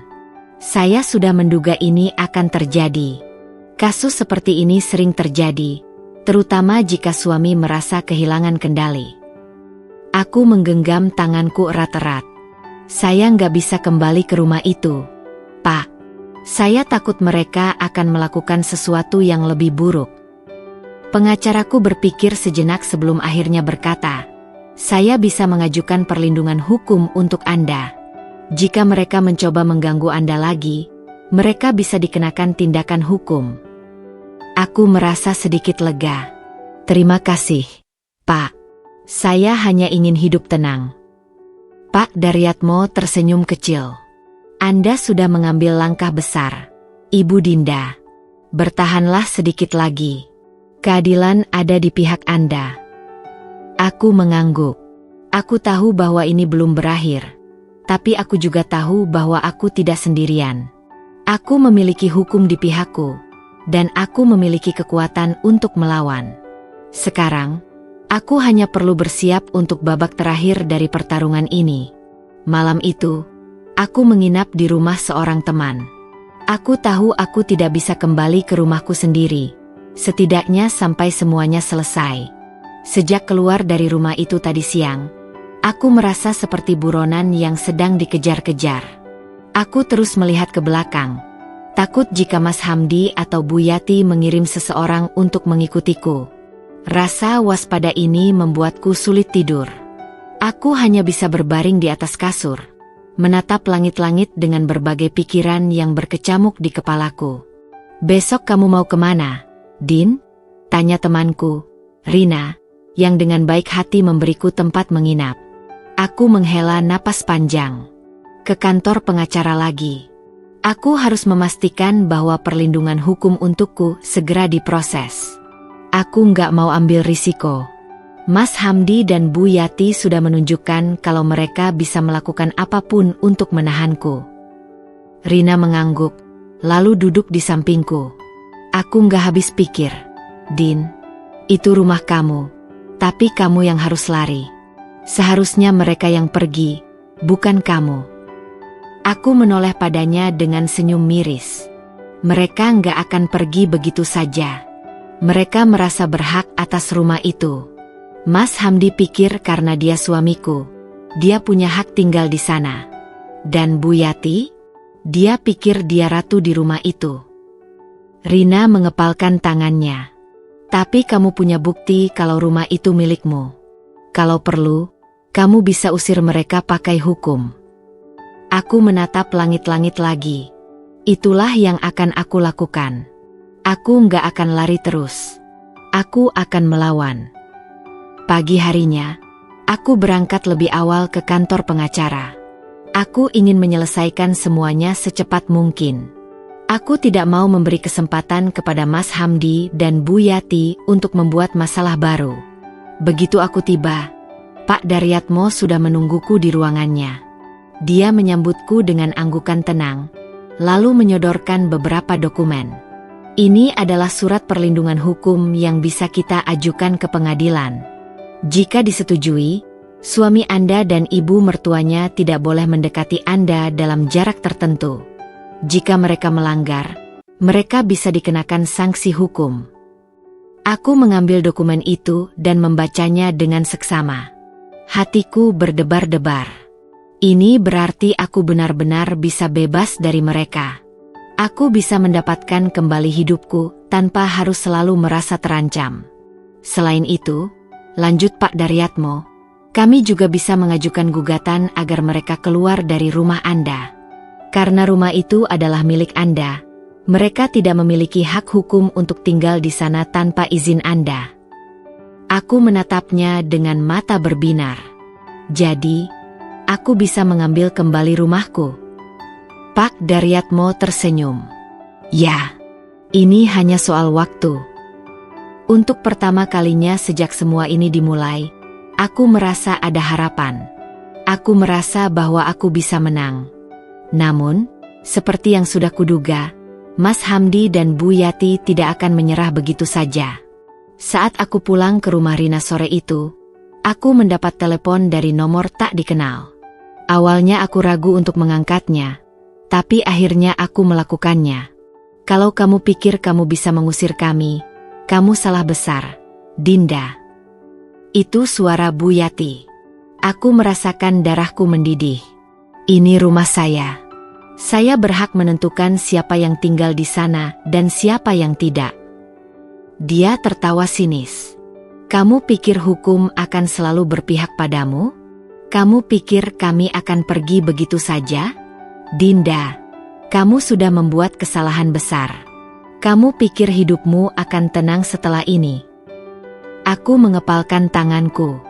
"Saya sudah menduga ini akan terjadi. Kasus seperti ini sering terjadi, terutama jika suami merasa kehilangan kendali." Aku menggenggam tanganku erat-erat. "Saya nggak bisa kembali ke rumah itu, Pak. Saya takut mereka akan melakukan sesuatu yang lebih buruk." Pengacaraku berpikir sejenak sebelum akhirnya berkata, "Saya bisa mengajukan perlindungan hukum untuk Anda. Jika mereka mencoba mengganggu Anda lagi, mereka bisa dikenakan tindakan hukum." Aku merasa sedikit lega. "Terima kasih, Pak. Saya hanya ingin hidup tenang." Pak Daryatmo tersenyum kecil. "Anda sudah mengambil langkah besar, Ibu Dinda. Bertahanlah sedikit lagi. Keadilan ada di pihak Anda." Aku mengangguk. Aku tahu bahwa ini belum berakhir, tapi aku juga tahu bahwa aku tidak sendirian. Aku memiliki hukum di pihakku, dan aku memiliki kekuatan untuk melawan. Sekarang, aku hanya perlu bersiap untuk babak terakhir dari pertarungan ini. Malam itu, aku menginap di rumah seorang teman. Aku tahu aku tidak bisa kembali ke rumahku sendiri, setidaknya sampai semuanya selesai. Sejak keluar dari rumah itu tadi siang, aku merasa seperti buronan yang sedang dikejar-kejar. Aku terus melihat ke belakang, takut jika Mas Hamdi atau Bu Yati mengirim seseorang untuk mengikutiku. Rasa waspada ini membuatku sulit tidur. Aku hanya bisa berbaring di atas kasur, menatap langit-langit dengan berbagai pikiran yang berkecamuk di kepalaku. "Besok kamu mau kemana, Din?" tanya temanku, Rina, yang dengan baik hati memberiku tempat menginap. Aku menghela napas panjang. Ke kantor pengacara lagi. Aku harus memastikan bahwa perlindungan hukum untukku segera diproses. Aku nggak mau ambil risiko. Mas Hamdi dan Bu Yati sudah menunjukkan kalau mereka bisa melakukan apapun untuk menahanku. Rina mengangguk, lalu duduk di sampingku. Aku nggak habis pikir. Din, itu rumah kamu, tapi kamu yang harus lari. Seharusnya mereka yang pergi, bukan kamu. Aku menoleh padanya dengan senyum miris. Mereka nggak akan pergi begitu saja. Mereka merasa berhak atas rumah itu. Mas Hamdi pikir karena dia suamiku, dia punya hak tinggal di sana. Dan Bu Yati? Dia pikir dia ratu di rumah itu. Rina mengepalkan tangannya. Tapi kamu punya bukti kalau rumah itu milikmu. Kalau perlu, kamu bisa usir mereka pakai hukum. Aku menatap langit-langit lagi. Itulah yang akan aku lakukan. Aku nggak akan lari terus. Aku akan melawan. Pagi harinya, aku berangkat lebih awal ke kantor pengacara. Aku ingin menyelesaikan semuanya secepat mungkin. Aku tidak mau memberi kesempatan kepada Mas Hamdi dan Bu Yati untuk membuat masalah baru. Begitu aku tiba, Pak Daryatmo sudah menungguku di ruangannya. Dia menyambutku dengan anggukan tenang, lalu menyodorkan beberapa dokumen. Ini adalah surat perlindungan hukum yang bisa kita ajukan ke pengadilan. Jika disetujui, suami Anda dan ibu mertuanya tidak boleh mendekati Anda dalam jarak tertentu. Jika mereka melanggar, mereka bisa dikenakan sanksi hukum. Aku mengambil dokumen itu dan membacanya dengan seksama. Hatiku berdebar-debar. Ini berarti aku benar-benar bisa bebas dari mereka. Aku bisa mendapatkan kembali hidupku tanpa harus selalu merasa terancam. Selain itu, lanjut Pak Daryatmo, kami juga bisa mengajukan gugatan agar mereka keluar dari rumah Anda. Karena rumah itu adalah milik Anda, mereka tidak memiliki hak hukum untuk tinggal di sana tanpa izin Anda. Aku menatapnya dengan mata berbinar. Jadi, aku bisa mengambil kembali rumahku. Pak Daryatmo tersenyum. Ya, ini hanya soal waktu. Untuk pertama kalinya sejak semua ini dimulai, aku merasa ada harapan. Aku merasa bahwa aku bisa menang. Namun, seperti yang sudah kuduga, Mas Hamdi dan Bu Yati tidak akan menyerah begitu saja. Saat aku pulang ke rumah Rina sore itu, aku mendapat telepon dari nomor tak dikenal. Awalnya aku ragu untuk mengangkatnya, tapi akhirnya aku melakukannya. Kalau kamu pikir kamu bisa mengusir kami, kamu salah besar, Dinda. Itu suara Bu Yati. Aku merasakan darahku mendidih. Ini rumah saya. Saya berhak menentukan siapa yang tinggal di sana dan siapa yang tidak. Dia tertawa sinis. Kamu pikir hukum akan selalu berpihak padamu? Kamu pikir kami akan pergi begitu saja? Dinda, kamu sudah membuat kesalahan besar. Kamu pikir hidupmu akan tenang setelah ini? Aku mengepalkan tanganku.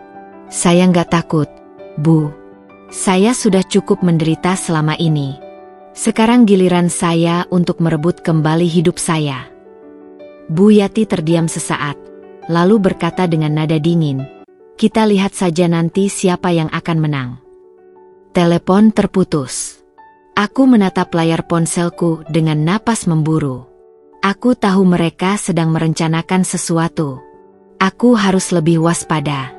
Saya nggak takut, Bu. Saya sudah cukup menderita selama ini. Sekarang giliran saya untuk merebut kembali hidup saya. Bu Yati terdiam sesaat, lalu berkata dengan nada dingin, kita lihat saja nanti siapa yang akan menang. Telepon terputus. Aku menatap layar ponselku dengan napas memburu. Aku tahu mereka sedang merencanakan sesuatu. Aku harus lebih waspada.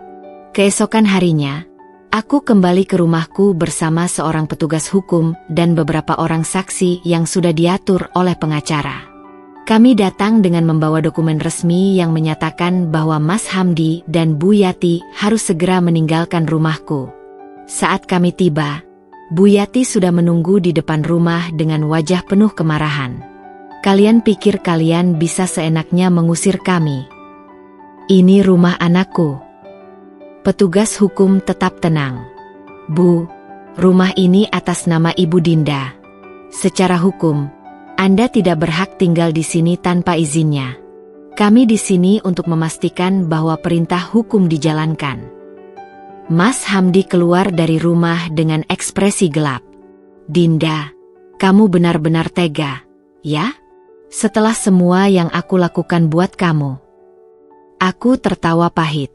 Keesokan harinya, aku kembali ke rumahku bersama seorang petugas hukum dan beberapa orang saksi yang sudah diatur oleh pengacara. Kami datang dengan membawa dokumen resmi yang menyatakan bahwa Mas Hamdi dan Bu Yati harus segera meninggalkan rumahku. Saat kami tiba, Bu Yati sudah menunggu di depan rumah dengan wajah penuh kemarahan. Kalian pikir kalian bisa seenaknya mengusir kami? Ini rumah anakku. Petugas hukum tetap tenang. Bu, rumah ini atas nama Ibu Dinda. Secara hukum, Anda tidak berhak tinggal di sini tanpa izinnya. Kami di sini untuk memastikan bahwa perintah hukum dijalankan. Mas Hamdi keluar dari rumah dengan ekspresi gelap. Dinda, kamu benar-benar tega, ya? Setelah semua yang aku lakukan buat kamu. Aku tertawa pahit.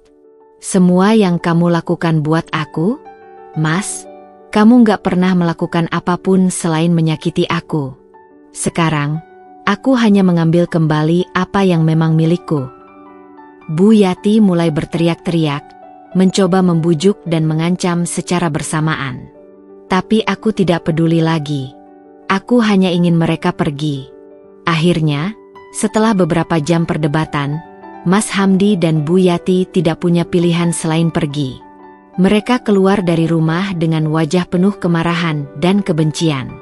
Semua yang kamu lakukan buat aku? Mas, kamu gak pernah melakukan apapun selain menyakiti aku. Sekarang, aku hanya mengambil kembali apa yang memang milikku. Bu Yati mulai berteriak-teriak, mencoba membujuk dan mengancam secara bersamaan. Tapi aku tidak peduli lagi. Aku hanya ingin mereka pergi. Akhirnya, setelah beberapa jam perdebatan, Mas Hamdi dan Bu Yati tidak punya pilihan selain pergi. Mereka keluar dari rumah dengan wajah penuh kemarahan dan kebencian.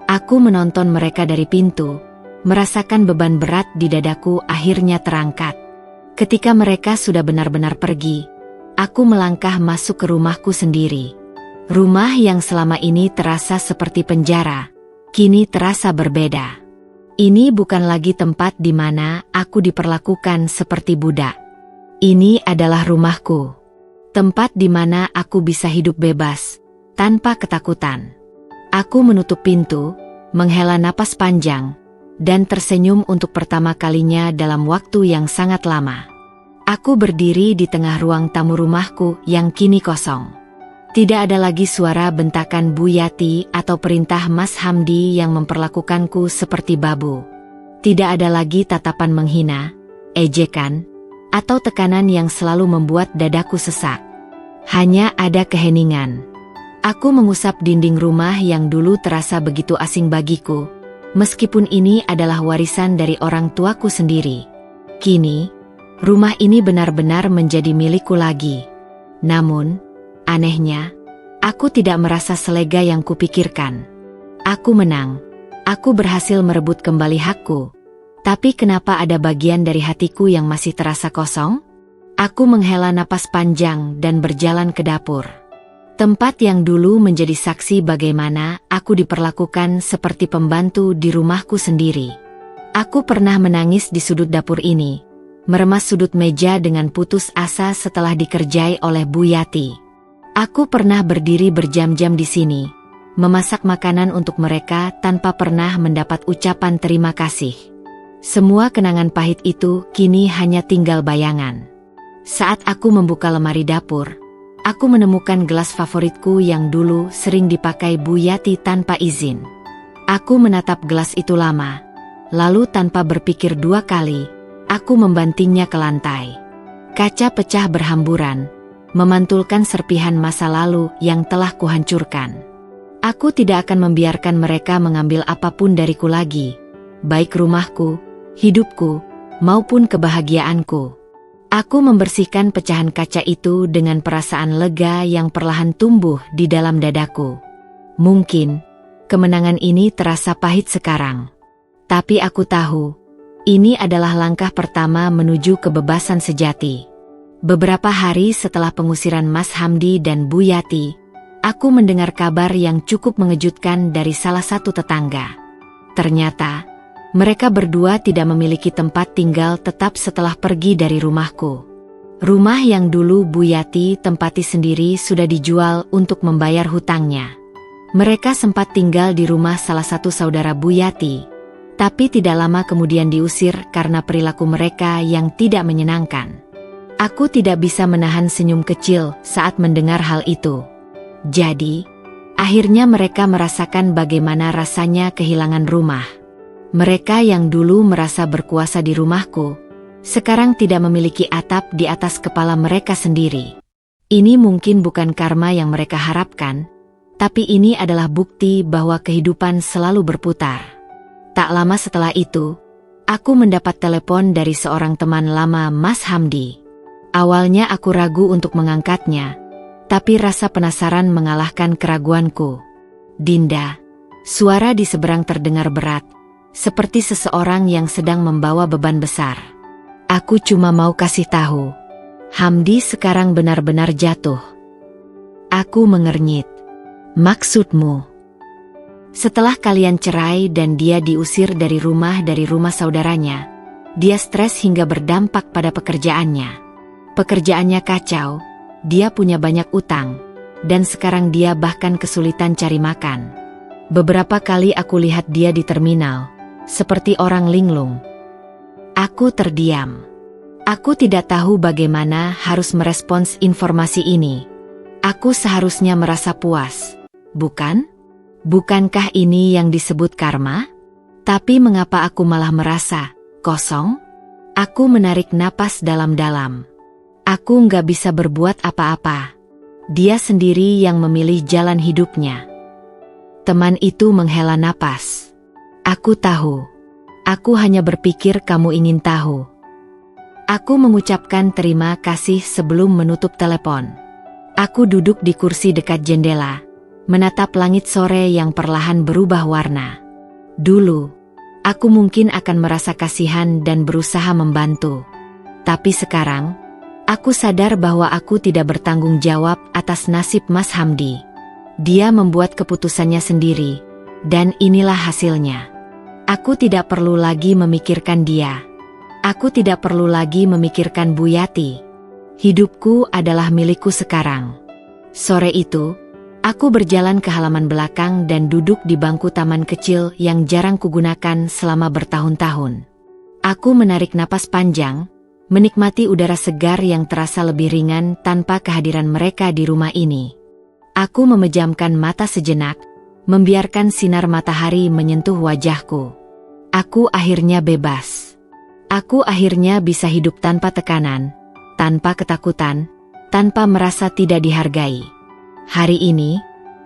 Aku menonton mereka dari pintu, merasakan beban berat di dadaku akhirnya terangkat. Ketika mereka sudah benar-benar pergi, aku melangkah masuk ke rumahku sendiri. Rumah yang selama ini terasa seperti penjara, kini terasa berbeda. Ini bukan lagi tempat di mana aku diperlakukan seperti budak. Ini adalah rumahku. Tempat di mana aku bisa hidup bebas, tanpa ketakutan. Aku menutup pintu, menghela napas panjang, dan tersenyum untuk pertama kalinya dalam waktu yang sangat lama. Aku berdiri di tengah ruang tamu rumahku yang kini kosong. Tidak ada lagi suara bentakan Bu Yati atau perintah Mas Hamdi yang memperlakukanku seperti babu. Tidak ada lagi tatapan menghina, ejekan, atau tekanan yang selalu membuat dadaku sesak. Hanya ada keheningan. Aku mengusap dinding rumah yang dulu terasa begitu asing bagiku, meskipun ini adalah warisan dari orang tuaku sendiri. Kini, rumah ini benar-benar menjadi milikku lagi. Namun, anehnya, aku tidak merasa selega yang kupikirkan. Aku menang. Aku berhasil merebut kembali hakku. Tapi kenapa ada bagian dari hatiku yang masih terasa kosong? Aku menghela napas panjang dan berjalan ke dapur. Tempat yang dulu menjadi saksi bagaimana aku diperlakukan seperti pembantu di rumahku sendiri. Aku pernah menangis di sudut dapur ini, meremas sudut meja dengan putus asa setelah dikerjai oleh Bu Yati. Aku pernah berdiri berjam-jam di sini, memasak makanan untuk mereka tanpa pernah mendapat ucapan terima kasih. Semua kenangan pahit itu kini hanya tinggal bayangan. Saat aku membuka lemari dapur, aku menemukan gelas favoritku yang dulu sering dipakai Bu Yati tanpa izin. Aku menatap gelas itu lama, lalu tanpa berpikir dua kali, aku membantingnya ke lantai. Kaca pecah berhamburan, memantulkan serpihan masa lalu yang telah kuhancurkan. Aku tidak akan membiarkan mereka mengambil apapun dariku lagi, baik rumahku, hidupku, maupun kebahagiaanku. Aku membersihkan pecahan kaca itu dengan perasaan lega yang perlahan tumbuh di dalam dadaku. Mungkin, kemenangan ini terasa pahit sekarang. Tapi aku tahu, ini adalah langkah pertama menuju kebebasan sejati. Beberapa hari setelah pengusiran Mas Hamdi dan Bu Yati, aku mendengar kabar yang cukup mengejutkan dari salah satu tetangga. Ternyata, mereka berdua tidak memiliki tempat tinggal tetap setelah pergi dari rumahku. Rumah yang dulu Bu Yati tempati sendiri sudah dijual untuk membayar hutangnya. Mereka sempat tinggal di rumah salah satu saudara Bu Yati, tapi tidak lama kemudian diusir karena perilaku mereka yang tidak menyenangkan. Aku tidak bisa menahan senyum kecil saat mendengar hal itu. Jadi, akhirnya mereka merasakan bagaimana rasanya kehilangan rumah. Mereka yang dulu merasa berkuasa di rumahku, sekarang tidak memiliki atap di atas kepala mereka sendiri. Ini mungkin bukan karma yang mereka harapkan, tapi ini adalah bukti bahwa kehidupan selalu berputar. Tak lama setelah itu, aku mendapat telepon dari seorang teman lama Mas Hamdi. Awalnya aku ragu untuk mengangkatnya, tapi rasa penasaran mengalahkan keraguanku. Dinda, suara di seberang terdengar berat, seperti seseorang yang sedang membawa beban besar. Aku cuma mau kasih tahu, Hamdi sekarang benar-benar jatuh. Aku mengernyit. Maksudmu? Setelah kalian cerai dan dia diusir dari rumah saudaranya, dia stres hingga berdampak pada pekerjaannya. Pekerjaannya kacau, dia punya banyak utang, dan sekarang dia bahkan kesulitan cari makan. Beberapa kali aku lihat dia di terminal, seperti orang linglung. Aku terdiam. Aku tidak tahu bagaimana harus merespons informasi ini. Aku seharusnya merasa puas, bukan? Bukankah ini yang disebut karma? Tapi mengapa aku malah merasa kosong? Aku menarik napas dalam-dalam. Aku nggak bisa berbuat apa-apa. Dia sendiri yang memilih jalan hidupnya. Teman itu menghela napas. Aku tahu. Aku hanya berpikir kamu ingin tahu. Aku mengucapkan terima kasih sebelum menutup telepon. Aku duduk di kursi dekat jendela, menatap langit sore yang perlahan berubah warna. Dulu, aku mungkin akan merasa kasihan dan berusaha membantu. Tapi sekarang, aku sadar bahwa aku tidak bertanggung jawab atas nasib Mas Hamdi. Dia membuat keputusannya sendiri, dan inilah hasilnya. Aku tidak perlu lagi memikirkan dia. Aku tidak perlu lagi memikirkan Bu Yati. Hidupku adalah milikku sekarang. Sore itu, aku berjalan ke halaman belakang dan duduk di bangku taman kecil yang jarang kugunakan selama bertahun-tahun. Aku menarik napas panjang, menikmati udara segar yang terasa lebih ringan tanpa kehadiran mereka di rumah ini. Aku memejamkan mata sejenak, membiarkan sinar matahari menyentuh wajahku. Aku akhirnya bebas. Aku akhirnya bisa hidup tanpa tekanan, tanpa ketakutan, tanpa merasa tidak dihargai. Hari ini,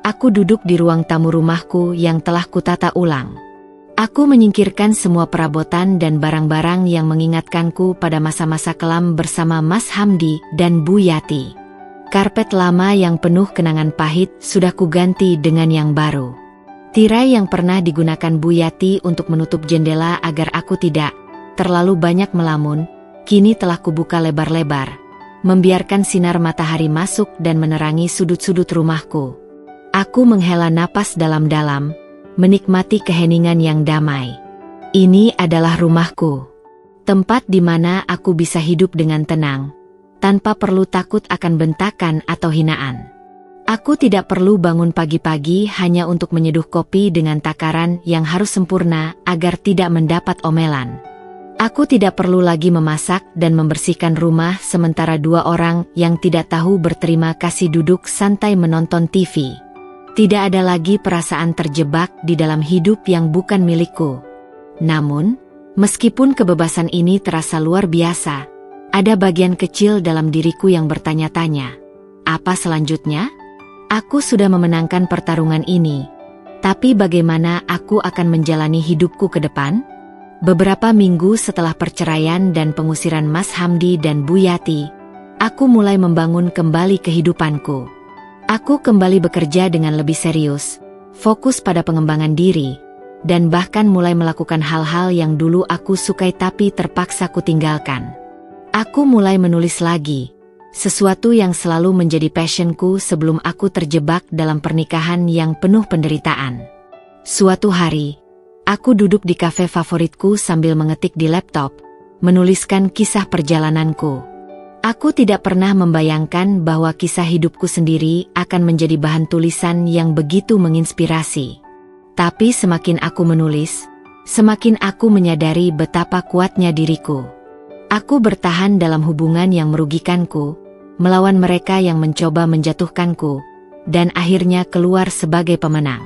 aku duduk di ruang tamu rumahku yang telah kutata ulang. Aku menyingkirkan semua perabotan dan barang-barang yang mengingatkanku pada masa-masa kelam bersama Mas Hamdi dan Bu Yati. Karpet lama yang penuh kenangan pahit sudah kuganti dengan yang baru. Tirai yang pernah digunakan Bu Yati untuk menutup jendela agar aku tidak terlalu banyak melamun, kini telah kubuka lebar-lebar, membiarkan sinar matahari masuk dan menerangi sudut-sudut rumahku. Aku menghela napas dalam-dalam, menikmati keheningan yang damai. Ini adalah rumahku. Tempat di mana aku bisa hidup dengan tenang, tanpa perlu takut akan bentakan atau hinaan. Aku tidak perlu bangun pagi-pagi hanya untuk menyeduh kopi dengan takaran yang harus sempurna agar tidak mendapat omelan. Aku tidak perlu lagi memasak dan membersihkan rumah sementara dua orang yang tidak tahu berterima kasih duduk santai menonton TV. Tidak ada lagi perasaan terjebak di dalam hidup yang bukan milikku. Namun, meskipun kebebasan ini terasa luar biasa, ada bagian kecil dalam diriku yang bertanya-tanya, apa selanjutnya? Aku sudah memenangkan pertarungan ini, tapi bagaimana aku akan menjalani hidupku ke depan? Beberapa minggu setelah perceraian dan pengusiran Mas Hamdi dan Bu Yati, aku mulai membangun kembali kehidupanku. Aku kembali bekerja dengan lebih serius, fokus pada pengembangan diri, dan bahkan mulai melakukan hal-hal yang dulu aku sukai tapi terpaksa kutinggalkan. Aku mulai menulis lagi, sesuatu yang selalu menjadi passionku sebelum aku terjebak dalam pernikahan yang penuh penderitaan. Suatu hari, aku duduk di kafe favoritku sambil mengetik di laptop, menuliskan kisah perjalananku. Aku tidak pernah membayangkan bahwa kisah hidupku sendiri akan menjadi bahan tulisan yang begitu menginspirasi. Tapi semakin aku menulis, semakin aku menyadari betapa kuatnya diriku. Aku bertahan dalam hubungan yang merugikanku, melawan mereka yang mencoba menjatuhkanku, dan akhirnya keluar sebagai pemenang.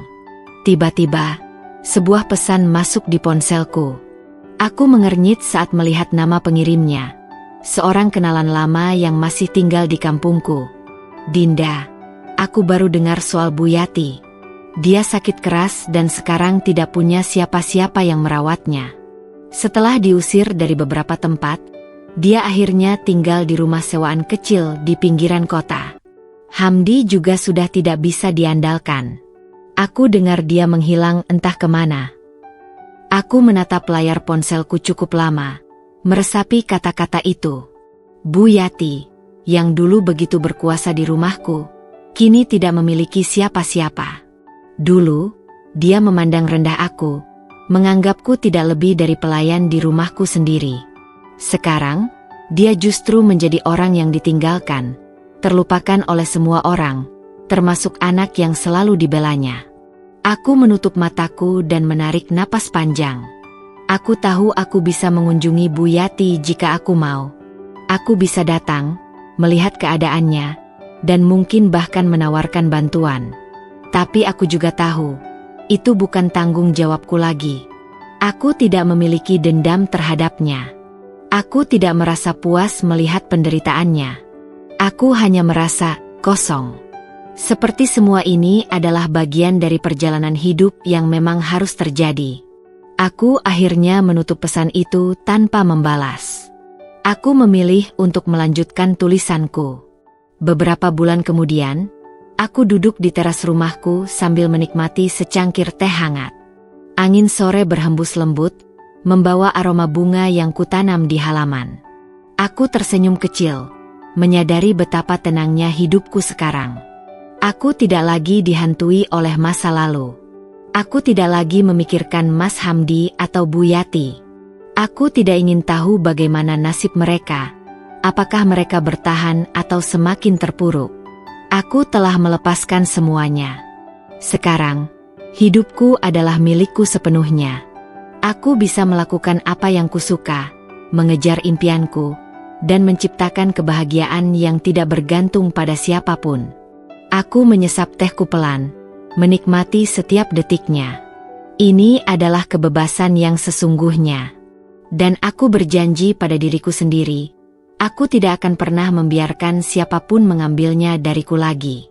Tiba-tiba, sebuah pesan masuk di ponselku. Aku mengernyit saat melihat nama pengirimnya. Seorang kenalan lama yang masih tinggal di kampungku. Dinda, aku baru dengar soal Bu Yati. Dia sakit keras dan sekarang tidak punya siapa-siapa yang merawatnya. Setelah diusir dari beberapa tempat, dia akhirnya tinggal di rumah sewaan kecil di pinggiran kota. Hamdi juga sudah tidak bisa diandalkan. Aku dengar dia menghilang entah kemana. Aku menatap layar ponselku cukup lama, meresapi kata-kata itu. Bu Yati, yang dulu begitu berkuasa di rumahku, kini tidak memiliki siapa-siapa. Dulu, dia memandang rendah aku, menganggapku tidak lebih dari pelayan di rumahku sendiri. Sekarang, dia justru menjadi orang yang ditinggalkan, terlupakan oleh semua orang, termasuk anak yang selalu dibelanya. Aku menutup mataku dan menarik napas panjang. Aku tahu aku bisa mengunjungi Bu Yati jika aku mau. Aku bisa datang, melihat keadaannya, dan mungkin bahkan menawarkan bantuan. Tapi aku juga tahu, itu bukan tanggung jawabku lagi. Aku tidak memiliki dendam terhadapnya. Aku tidak merasa puas melihat penderitaannya. Aku hanya merasa kosong. Seperti semua ini adalah bagian dari perjalanan hidup yang memang harus terjadi. Aku akhirnya menutup pesan itu tanpa membalas. Aku memilih untuk melanjutkan tulisanku. Beberapa bulan kemudian, aku duduk di teras rumahku sambil menikmati secangkir teh hangat. Angin sore berhembus lembut, membawa aroma bunga yang kutanam di halaman. Aku tersenyum kecil, menyadari betapa tenangnya hidupku sekarang. Aku tidak lagi dihantui oleh masa lalu. Aku tidak lagi memikirkan Mas Hamdi atau Bu Yati. Aku tidak ingin tahu bagaimana nasib mereka. Apakah mereka bertahan atau semakin terpuruk? Aku telah melepaskan semuanya. Sekarang, hidupku adalah milikku sepenuhnya. Aku bisa melakukan apa yang kusuka, mengejar impianku, dan menciptakan kebahagiaan yang tidak bergantung pada siapapun. Aku menyesap tehku pelan, menikmati setiap detiknya. Ini adalah kebebasan yang sesungguhnya. Dan aku berjanji pada diriku sendiri, aku tidak akan pernah membiarkan siapapun mengambilnya dariku lagi.